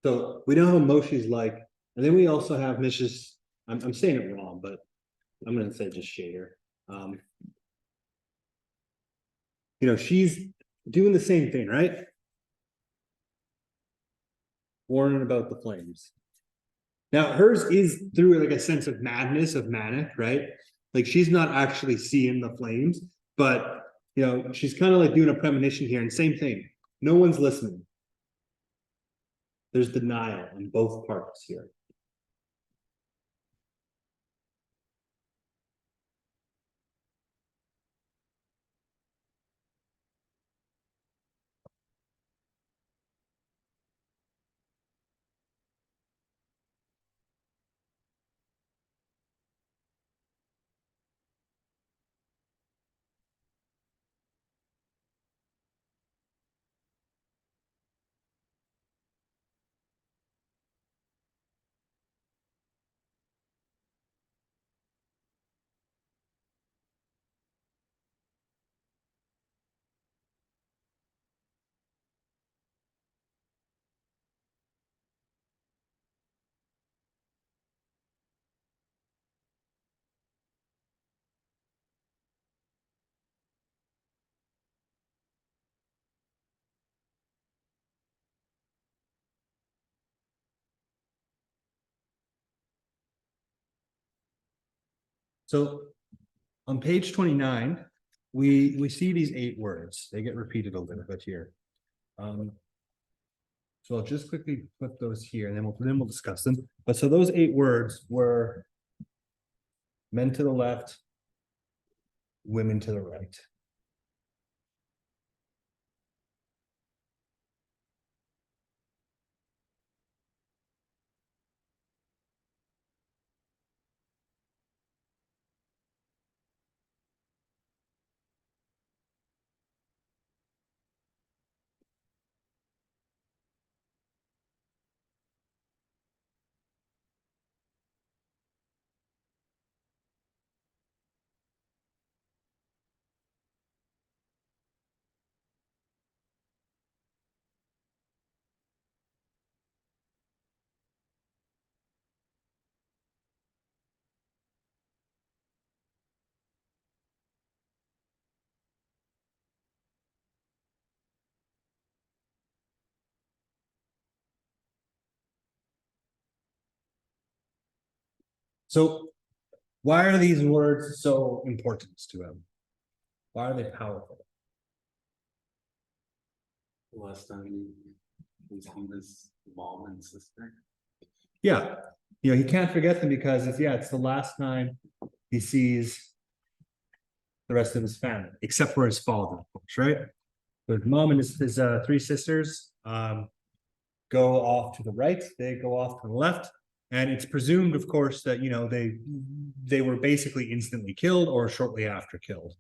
So we know how Moshe's like, and then we also have Mrs. I'm saying it wrong, but I'm going to say just Shader. She's doing the same thing, right? Warning about the flames. Now, hers is through like a sense of madness, of manic, right? Like she's not actually seeing the flames, but you know, she's kind of like doing a premonition here, and same thing. No one's listening. There's denial on both parts here. So on page 29, we see these 8 words. They get repeated a little bit here. So I'll just quickly put those here and then we'll discuss them. But so those 8 words were men to the left, women to the right. So why are these words so important to him? Why are they powerful? Last time we seen his mom and sister. Yeah, you know, he can't forget them because it's the last time he sees the rest of his family, except for his father, of course, right? So his mom and his 3 sisters go off to the right, they go off to the left, and it's presumed, of course, that they were basically instantly killed or shortly after killed.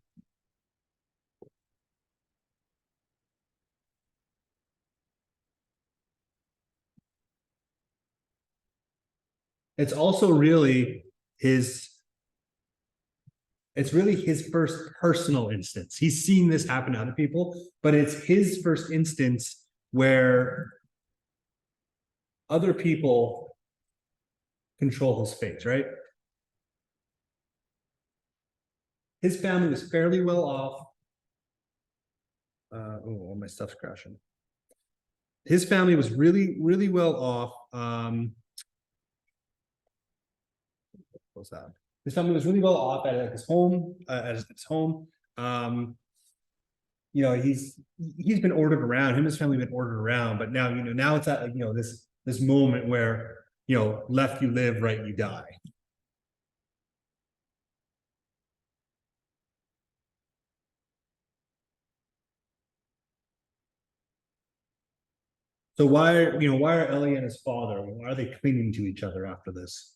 It's also really his it's really his first personal instance. He's seen this happen to other people, but it's his first instance where other people control his fate, right? His family was fairly well off. Oh, my stuff's crashing. His family was really, really well off. What was that? His family was really well off at his home, you know, he's been ordered around, him and his family have been ordered around, but now, you know, now it's at, you know, this moment where, you know, left you live, right you die. So why are Ellie and his father, why are they clinging to each other after this?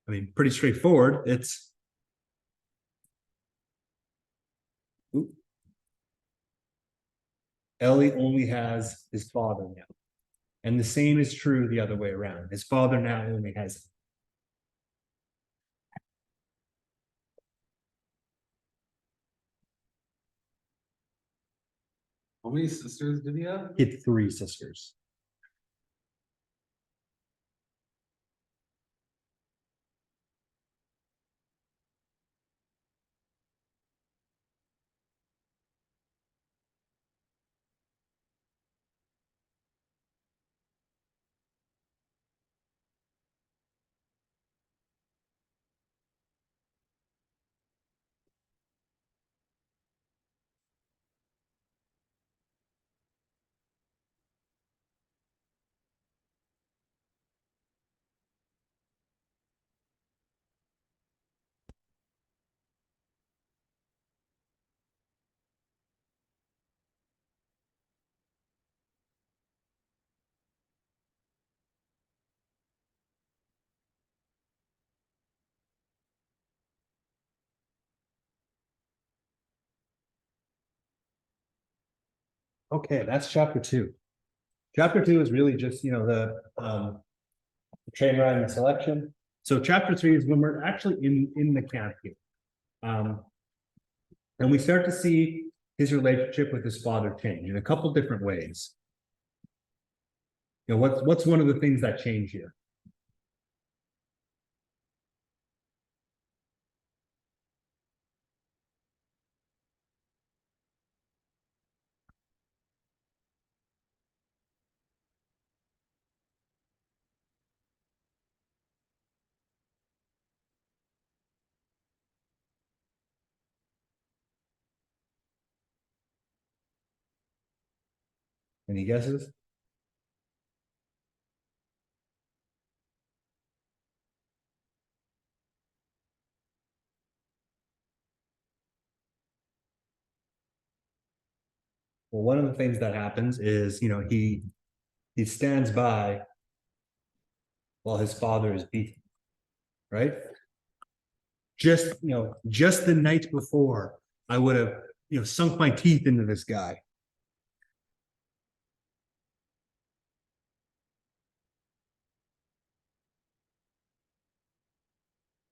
I mean, pretty straightforward. It's Ellie only has his father now. And the same is true the other way around. His father now only has How many sisters did he have? he had 3 sisters. Okay, that's chapter two. Chapter two is really just, the train ride and selection. So chapter three is when we're actually in the camp here. And we start to see his relationship with his father change in a couple different ways. What's one of the things that change here? Any guesses? Well, one of the things that happens is, he stands by while his father is beaten, right? Just the night before, I would have, sunk my teeth into this guy.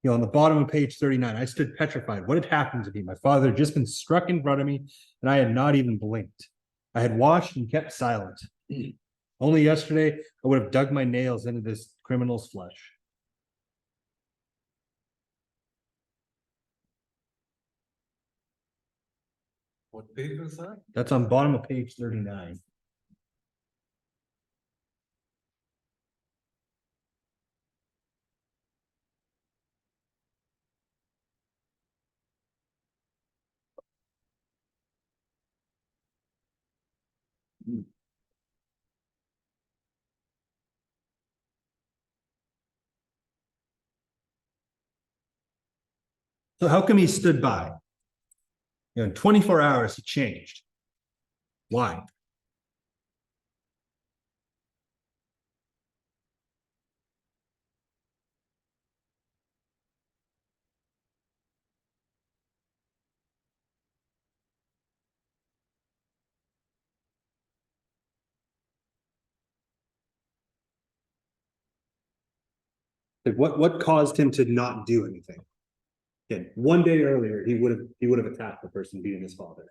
On the bottom of page 39, I stood petrified. What had happened to me? My father had just been struck in front of me, and I had not even blinked. I had watched and kept silent. Only yesterday, I would have dug my nails into this criminal's flesh. What page was that? That's on bottom of page 39. So how come he stood by? In 24 hours, he changed. Why? Like what caused him to not do anything? Again, one day earlier, he would have attacked the person beating his father.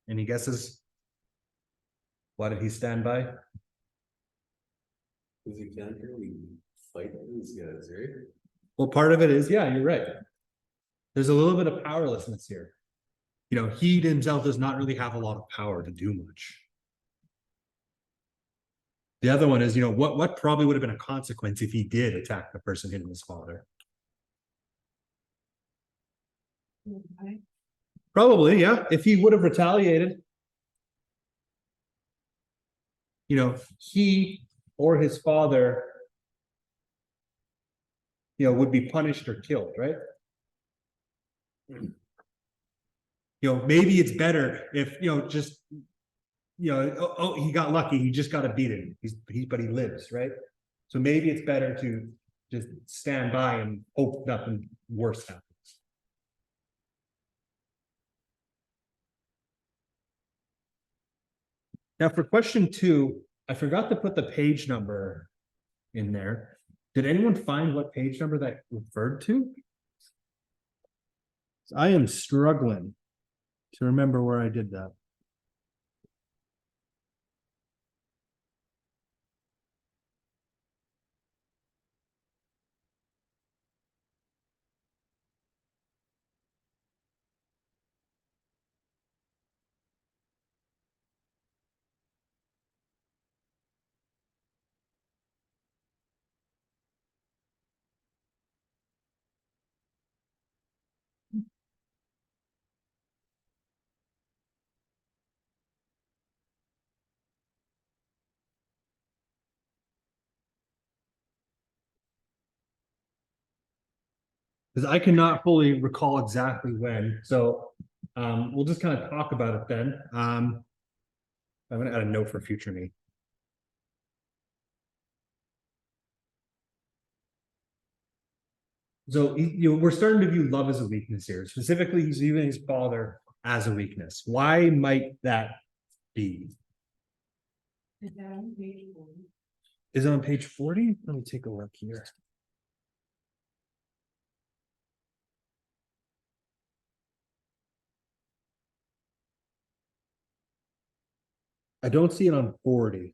Any guesses? Why did he stand by? Cause you can't really fight these guys, right? Well, part of it is, yeah, you're right. There's a little bit of powerlessness here. He himself does not really have a lot of power to do much. The other one is, what probably would have been a consequence if he did attack the person hitting his father? Probably, yeah. If he would have retaliated, he or his father, would be punished or killed, right? Maybe it's better if, just, he got lucky, he just got a beating. But he lives, right? So maybe it's better to just stand by and hope nothing worse happens. Now for question 2, I forgot to put the page number in there. Did anyone find what page number that referred to? I am struggling to remember where I did that. Because I cannot fully recall exactly when. So we'll just kind of talk about it then. I'm gonna add a note for future me. So we're starting to view love as a weakness here. Specifically, he's viewing his father as a weakness. Why might that be? Is it on page 40? Let me take a look here. I don't see it on 40.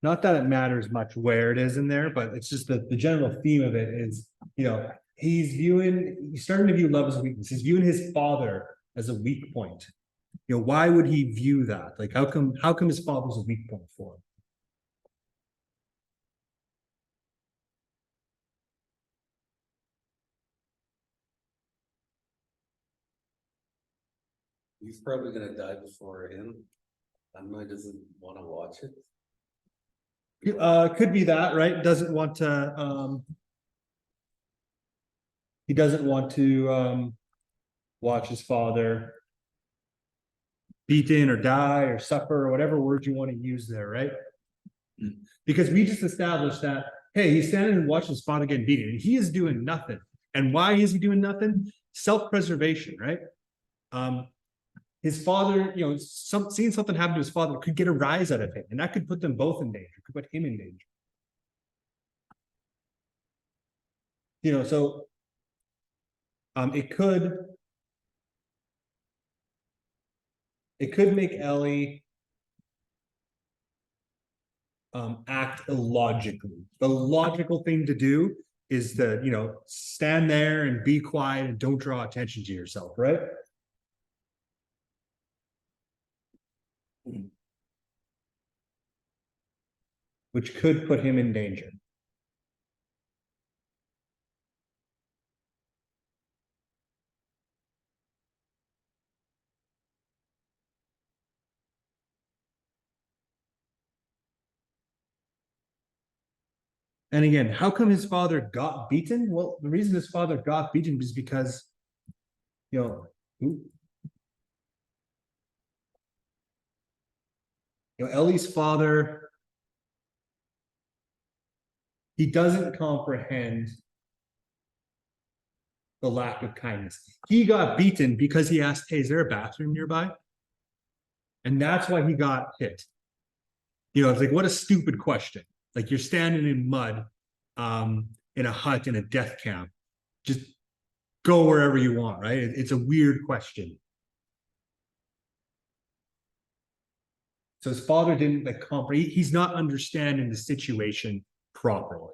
Not that it matters much where it is in there, but it's just that the general theme of it is, he's starting to view love as a weakness. He's viewing his father as a weak point. Why would he view that? Like, how come his father's a weak point for him? He's probably gonna die before him. Anma doesn't wanna watch it. Could be that, right? He doesn't want to watch his father beaten or die or suffer or whatever word you want to use there, right? Because we just established that, hey, he's standing and watching his father get beaten and he is doing nothing. And why is he doing nothing? Self-preservation, right? His father, seeing something happen to his father could get a rise out of him, and that could put them both in danger, could put him in danger. So it could make Ellie act illogically. The logical thing to do is to, stand there and be quiet and don't draw attention to yourself, right? Which could put him in danger. And again, how come his father got beaten? Well, the reason his father got beaten is because, Ellie's father, he doesn't comprehend the lack of kindness. He got beaten because he asked, hey, is there a bathroom nearby? And that's why he got hit. It's like, what a stupid question. Like, you're standing in mud in a hut in a death camp. Just go wherever you want, right? It's a weird question. So his father didn't comprehend. He's not understanding the situation properly.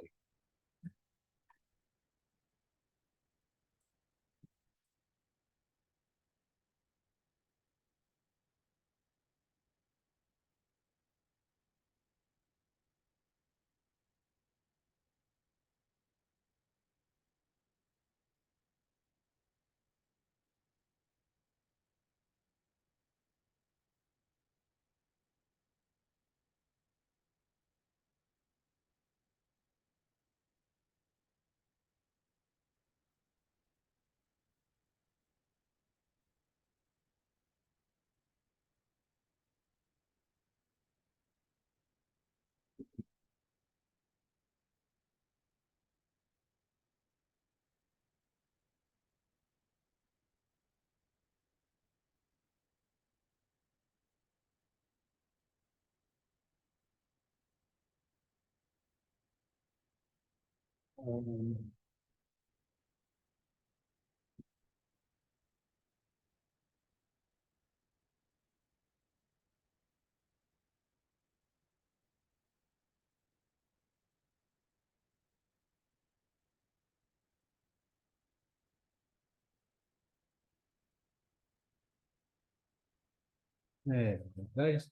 Yeah, nice.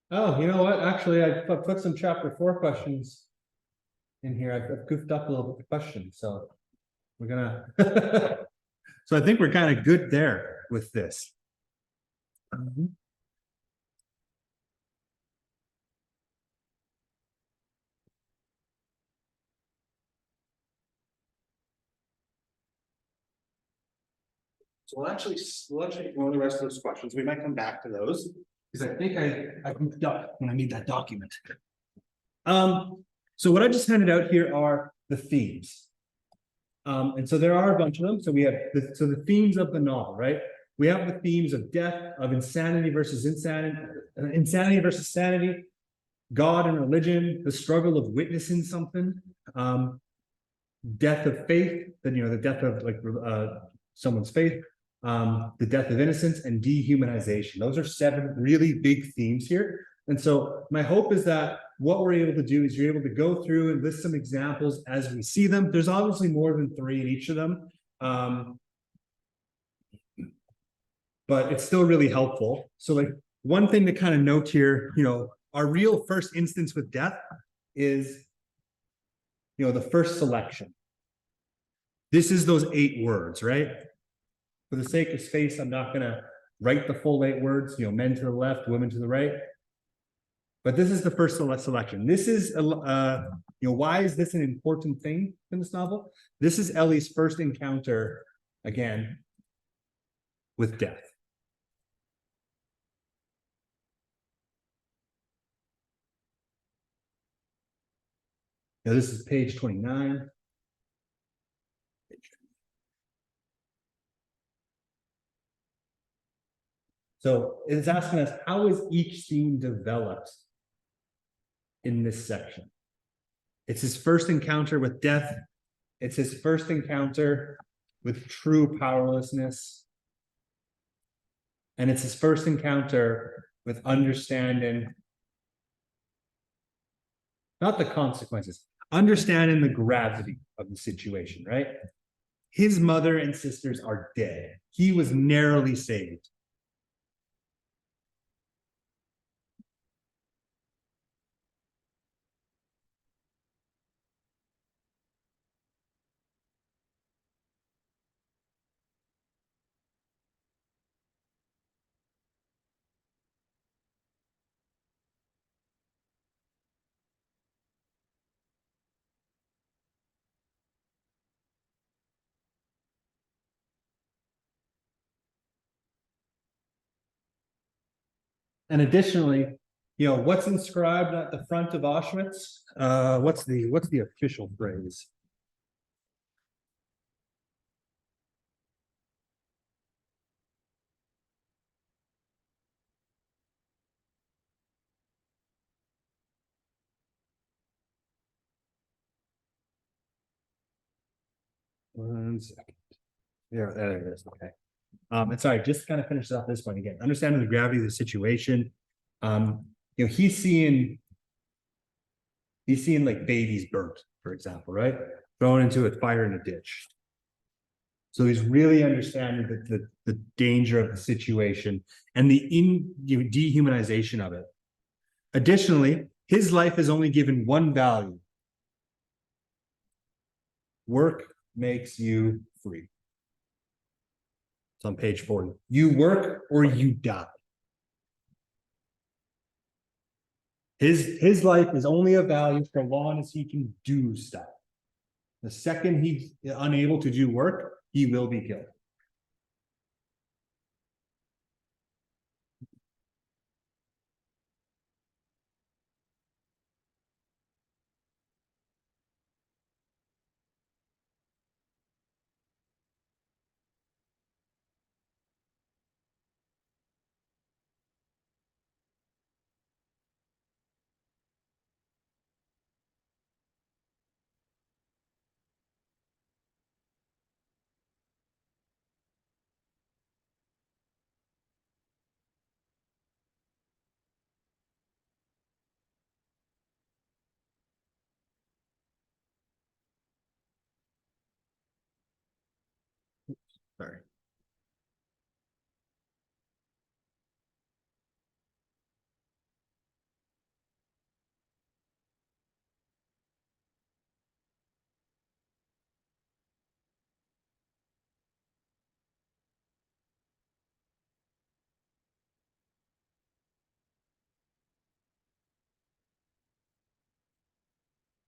Oh, you know what? Actually, I put some chapter 4 questions in here. I've goofed up a little bit the questions, so we're gonna. So I think we're kind of good there with this. So we'll actually ignore the rest of those questions. We might come back to those. Because I think I goofed up when I need that document. So what I just handed out here are the themes. And so there are a bunch of them. So we have the themes of the novel, right? We have the themes of death, of insanity versus insanity, insanity versus sanity, God and religion, the struggle of witnessing something, death of faith, the death of someone's faith, the death of innocence, and dehumanization. Those are 7 really big themes here. And so my hope is that what we're able to do is you're able to go through and list some examples as we see them. There's obviously more than 3 in each of them. But it's still really helpful. So like one thing to kind of note here, our real first instance with death is, the first selection. This is those 8 words, right? For the sake of space, I'm not gonna write the full 8 words, men to the left, women to the right. But this is the first selection. This is, why is this an important thing in this novel? This is Ellie's first encounter, again, with death. Now, this is page 29. So it's asking us, how is each scene developed in this section? It's his first encounter with death. It's his first encounter with true powerlessness. And it's his first encounter with understanding, not the consequences, understanding the gravity of the situation, right? His mother and sisters are dead. He was narrowly saved. And additionally, what's inscribed at the front of Auschwitz? What's the official phrase? One second. Yeah, there it is. Okay. And sorry, just to kind of finish off this one again. Understanding the gravity of the situation. He's seeing like babies burnt, for example, right? Thrown into a fire in a ditch. So he's really understanding the danger of the situation and the dehumanization of it. Additionally, his life is only given one value. Work makes you free. It's on page 40. You work or you die. His life is only of value for long as he can do stuff. The second he's unable to do work, he will be killed. Sorry.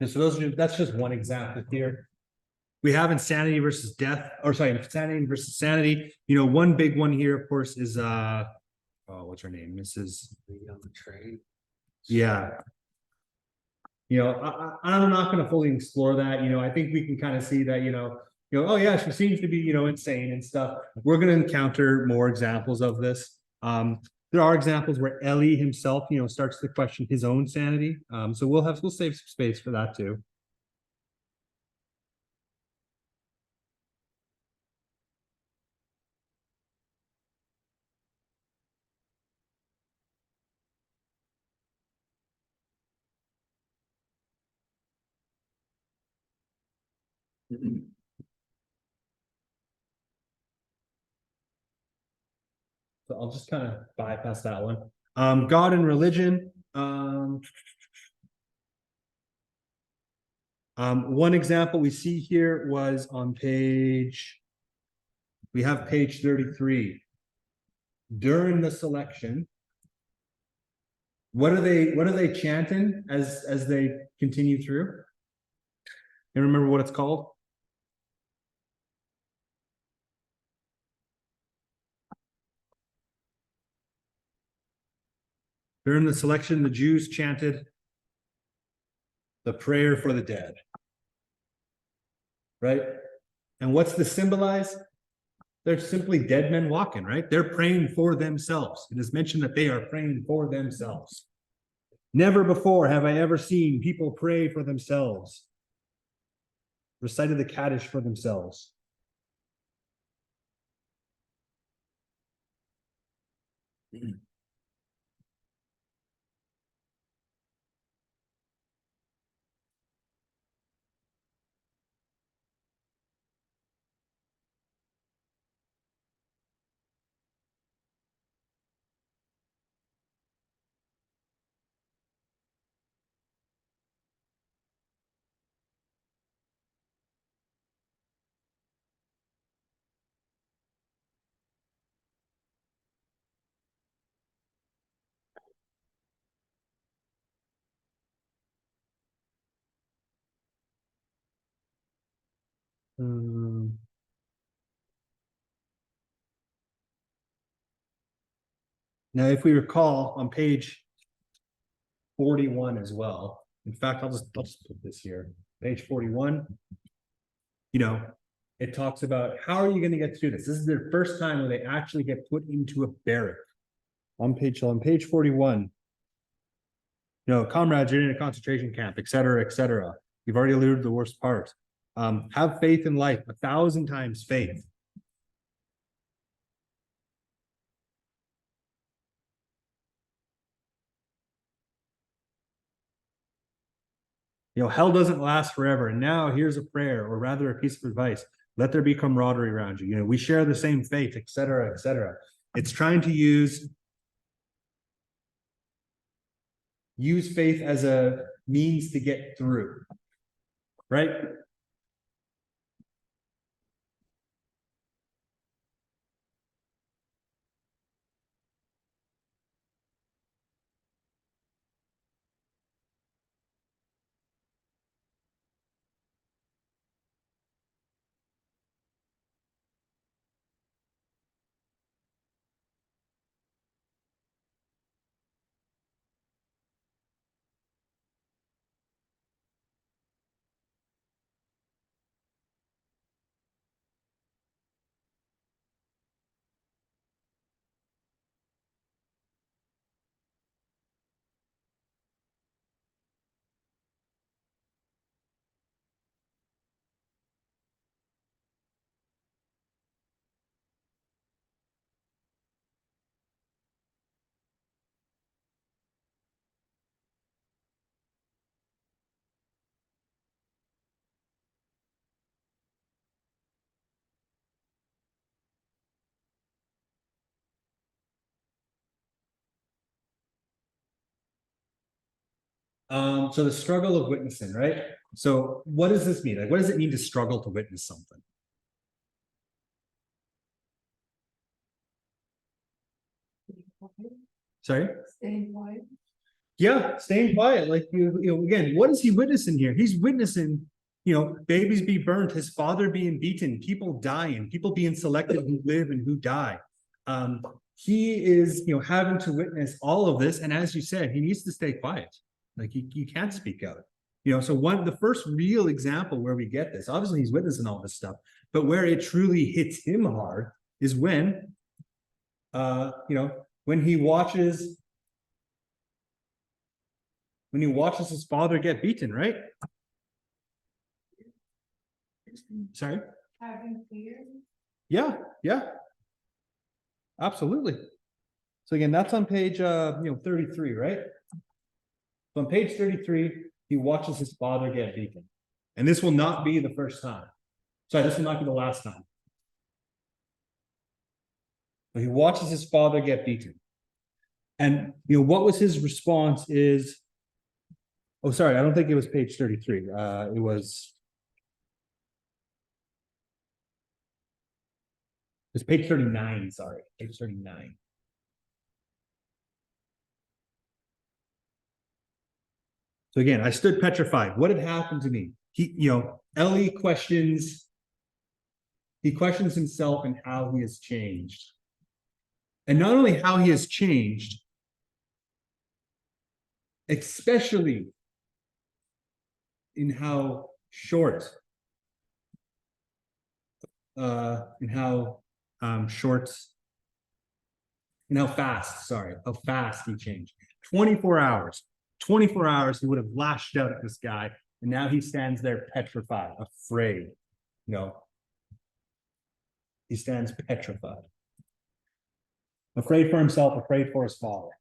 And so that's just one example here. We have insanity versus death, or sorry, insanity versus sanity. You know, one big one here, of course, is oh, what's her name? Mrs. On the train. Yeah. You know, I'm not gonna fully explore that, you know, I think we can kind of see that, oh yeah, she seems to be, insane and stuff. We're gonna encounter more examples of this. There are examples where Ellie himself, starts to question his own sanity. So we'll save some space for that too. So I'll just kind of bypass that one. God and religion. One example we see here was on we have page 33. During the selection, what are they chanting as they continue through? You remember what it's called? During the selection, the Jews chanted the prayer for the dead. Right? And what's this symbolize? They're simply dead men walking, right? They're praying for themselves. It is mentioned that they are praying for themselves. Never before have I ever seen people pray for themselves. Recited the Kaddish for themselves. Now, if we recall on page 41 as well, in fact, I'll just put this here, page 41. It talks about how are you going to get through this? This is their first time where they actually get put into a barrack. On page 41. Comrades, you're in a concentration camp, et cetera, et cetera. You've already alluded to the worst part. Have faith in life, 1,000 times faith. Hell doesn't last forever. And now here's a prayer, or rather a piece of advice. Let there be camaraderie around you. We share the same faith, et cetera, et cetera. It's trying to use faith as a means to get through, right? So the struggle of witnessing, right? So what does this mean? Like, what does it mean to struggle to witness something? Sorry? Staying quiet. Yeah, staying quiet, like again, what is he witnessing here? He's witnessing, babies be burnt, his father being beaten, people dying, people being selected who live and who die. He is, having to witness all of this, and as you said, he needs to stay quiet. Like he can't speak out. So the first real example where we get this, obviously he's witnessing all this stuff, but where it truly hits him hard is when, when he watches his father get beaten, right? Sorry? Having fear. Yeah. Absolutely. So again, that's on page 33, right? So on page 33, he watches his father get beaten. And this will not be the first time. Sorry, this will not be the last time. But he watches his father get beaten. And what was his response is, oh, sorry, I don't think it was page 33. It was page 39, sorry, page 39. So again, I stood petrified. What had happened to me? Ellie questions himself and how he has changed. And not only how he has changed, especially in how short, how fast he changed. 24 hours. 24 hours, he would have lashed out at this guy, and now he stands there petrified, afraid. He stands petrified. Afraid for himself, afraid for his father.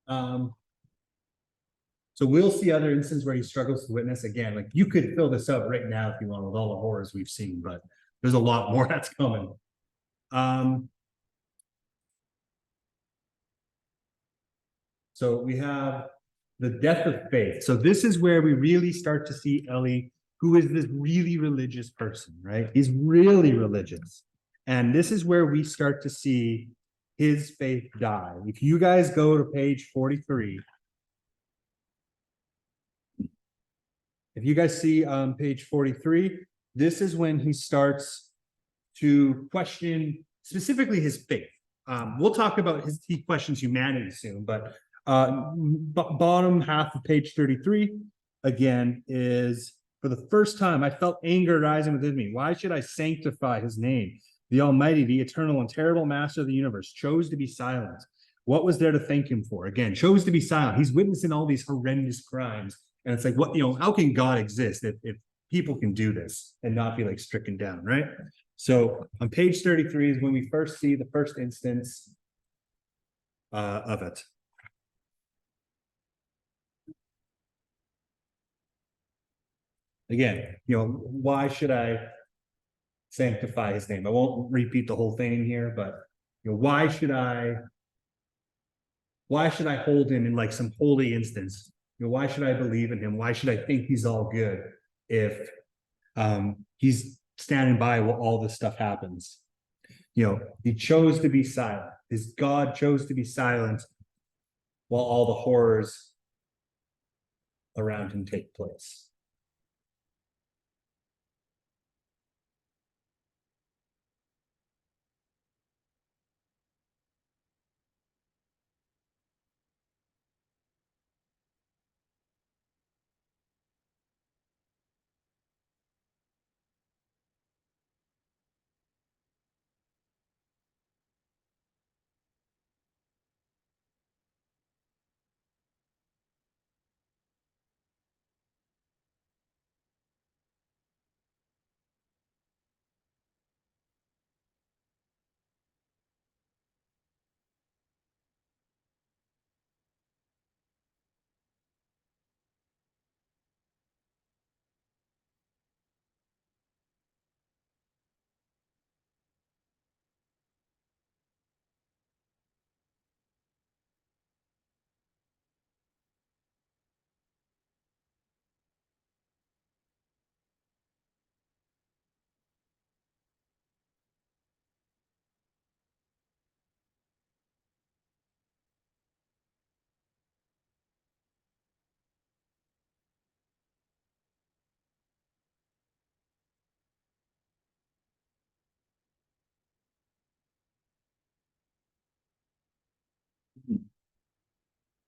So we'll see other instances where he struggles to witness again. Like you could fill this out right now if you want with all the horrors we've seen, but there's a lot more that's coming. So we have the death of faith. So this is where we really start to see Ellie, who is this really religious person, right? He's really religious. And this is where we start to see his faith die. If you guys go to page 43, if you guys see on page 43, this is when he starts to question specifically his faith. We'll talk about he questions humanity soon, but bottom half of page 33, again, is for the first time, I felt anger rising within me. Why should I sanctify his name? The Almighty, the eternal and terrible master of the universe chose to be silent. What was there to thank him for? Again, chose to be silent. He's witnessing all these horrendous crimes. And it's like, how can God exist if people can do this and not be like stricken down, right? So on page 33 is when we first see the first instance of it. Again, why should I sanctify his name? I won't repeat the whole thing here, but why should I hold him in like some holy instance? Why should I believe in him? Why should I think he's all good if he's standing by while all this stuff happens. You know, he chose to be silent. His God chose to be silent while all the horrors around him take place.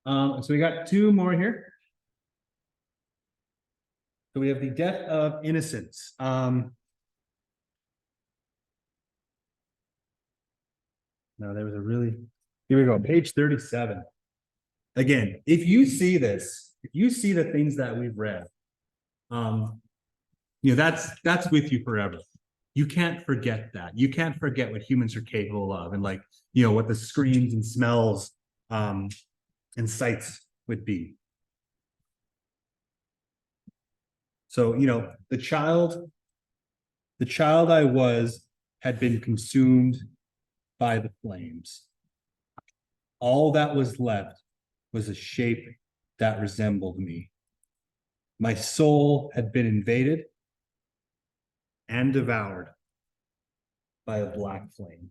So we got two more here. So we have the death of innocence. No, there was a really, here we go, page 37. Again, if you see this, if you see the things that we've read, you know, that's with you forever. You can't forget that. You can't forget what humans are capable of, and like, you know, what the screams and smells and sights would be. So, you know, the child I was had been consumed by the flames. All that was left was a shape that resembled me. My soul had been invaded and devoured by a black flame.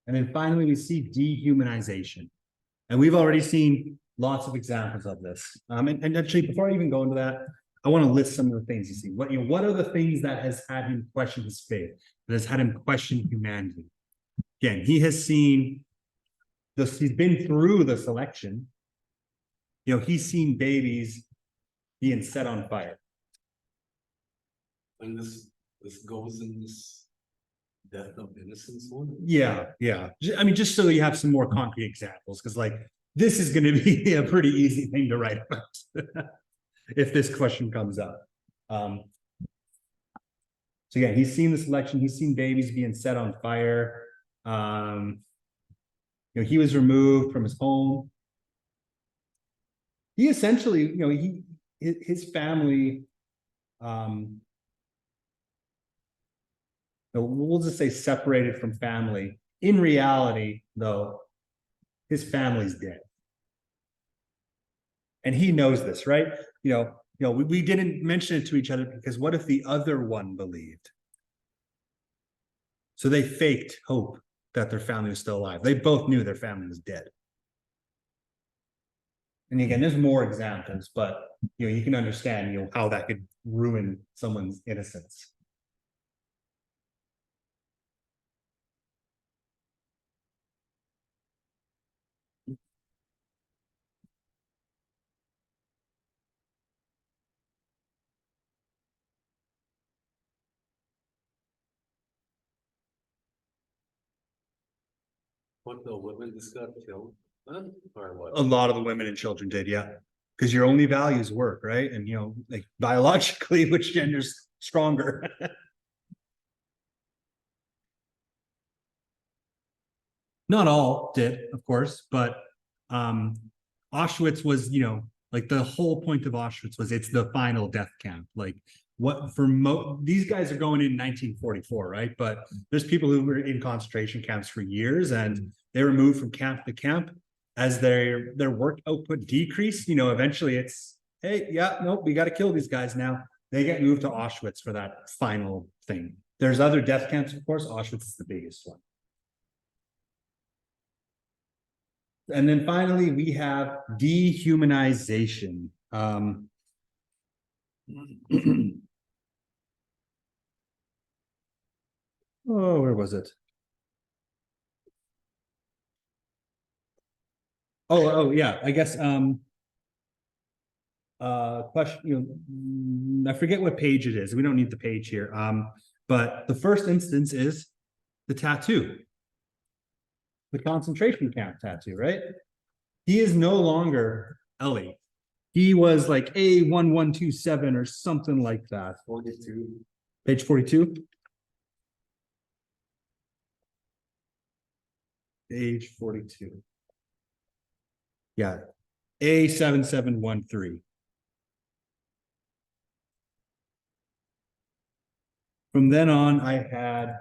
And then finally, we see dehumanization. And we've already seen lots of examples of this. And actually, before I even go into that, I want to list some of the things you see. What are the things that has had him question his faith, that has had him question humanity? Again, he has seen this, he's been through the selection. You know, he's seen babies being set on fire. And this goes in this death of innocence one. Yeah. I mean, just so you have some more concrete examples, because like this is going to be a pretty easy thing to write about if this question comes up. So again, he's seen the selection, he's seen babies being set on fire. You know, he was removed from his home. He essentially, you know, his family, we'll just say separated from family. In reality, though, his family's dead. And he knows this, right? You know, we didn't mention it to each other because what if the other one believed? So they faked hope that their family was still alive. They both knew their family was dead. And again, there's more examples, but you know, you can understand, you know, how that could ruin someone's innocence. What the women just got killed, then, or what? A lot of the women and children did, yeah. Because your only values work, right? And like biologically, which gender's stronger? Not all did, of course, but Auschwitz was, like the whole point of Auschwitz was it's the final death camp. Like what for these guys are going in 1944, right? But there's people who were in concentration camps for years and they were moved from camp to camp as their work output decreased. Eventually it's, hey, yeah, nope, we got to kill these guys now. They get moved to Auschwitz for that final thing. There's other death camps, of course. Auschwitz is the biggest one. And then finally, we have dehumanization. Oh, where was it? Oh, yeah, I guess, question, I forget what page it is. We don't need the page here. But the first instance is the tattoo. The concentration camp tattoo, right? He is no longer Ellie. He was like A1127 or something like that. 42. Page 42. Page 42. Yeah. A7713. From then on, I had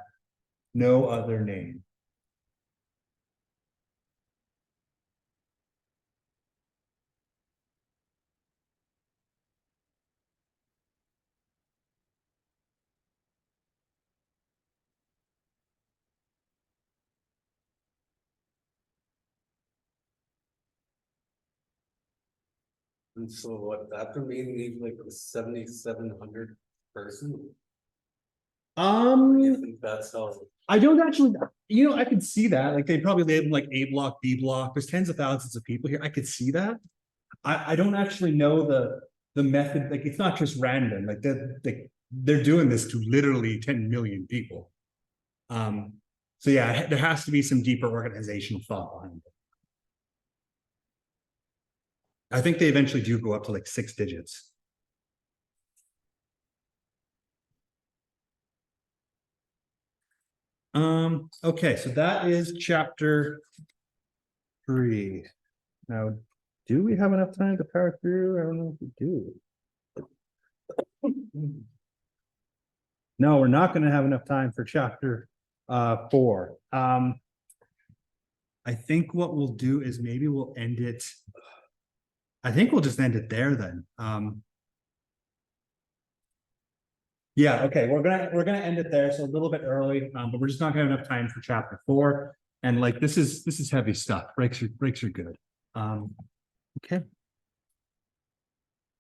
no other name. And so what, after meeting these like a 7,700 person, you think that's how? I don't actually, I could see that. Like they probably labeled like A block, B block. There's tens of thousands of people here. I could see that. I don't actually know the method. Like it's not just random. Like they're doing this to literally 10 million people. So yeah, there has to be some deeper organizational thought behind it. I think they eventually do go up to like 6 digits. Okay, so that is chapter 3. Now, do we have enough time to power through? I don't know if we do. No, we're not going to have enough time for chapter 4. I think what we'll do is maybe we'll end it. I think we'll just end it there then. Yeah, okay, we're gonna end it there, so a little bit early, but we're just not gonna have enough time for chapter 4. And like this is heavy stuff. Breaks are good. Okay.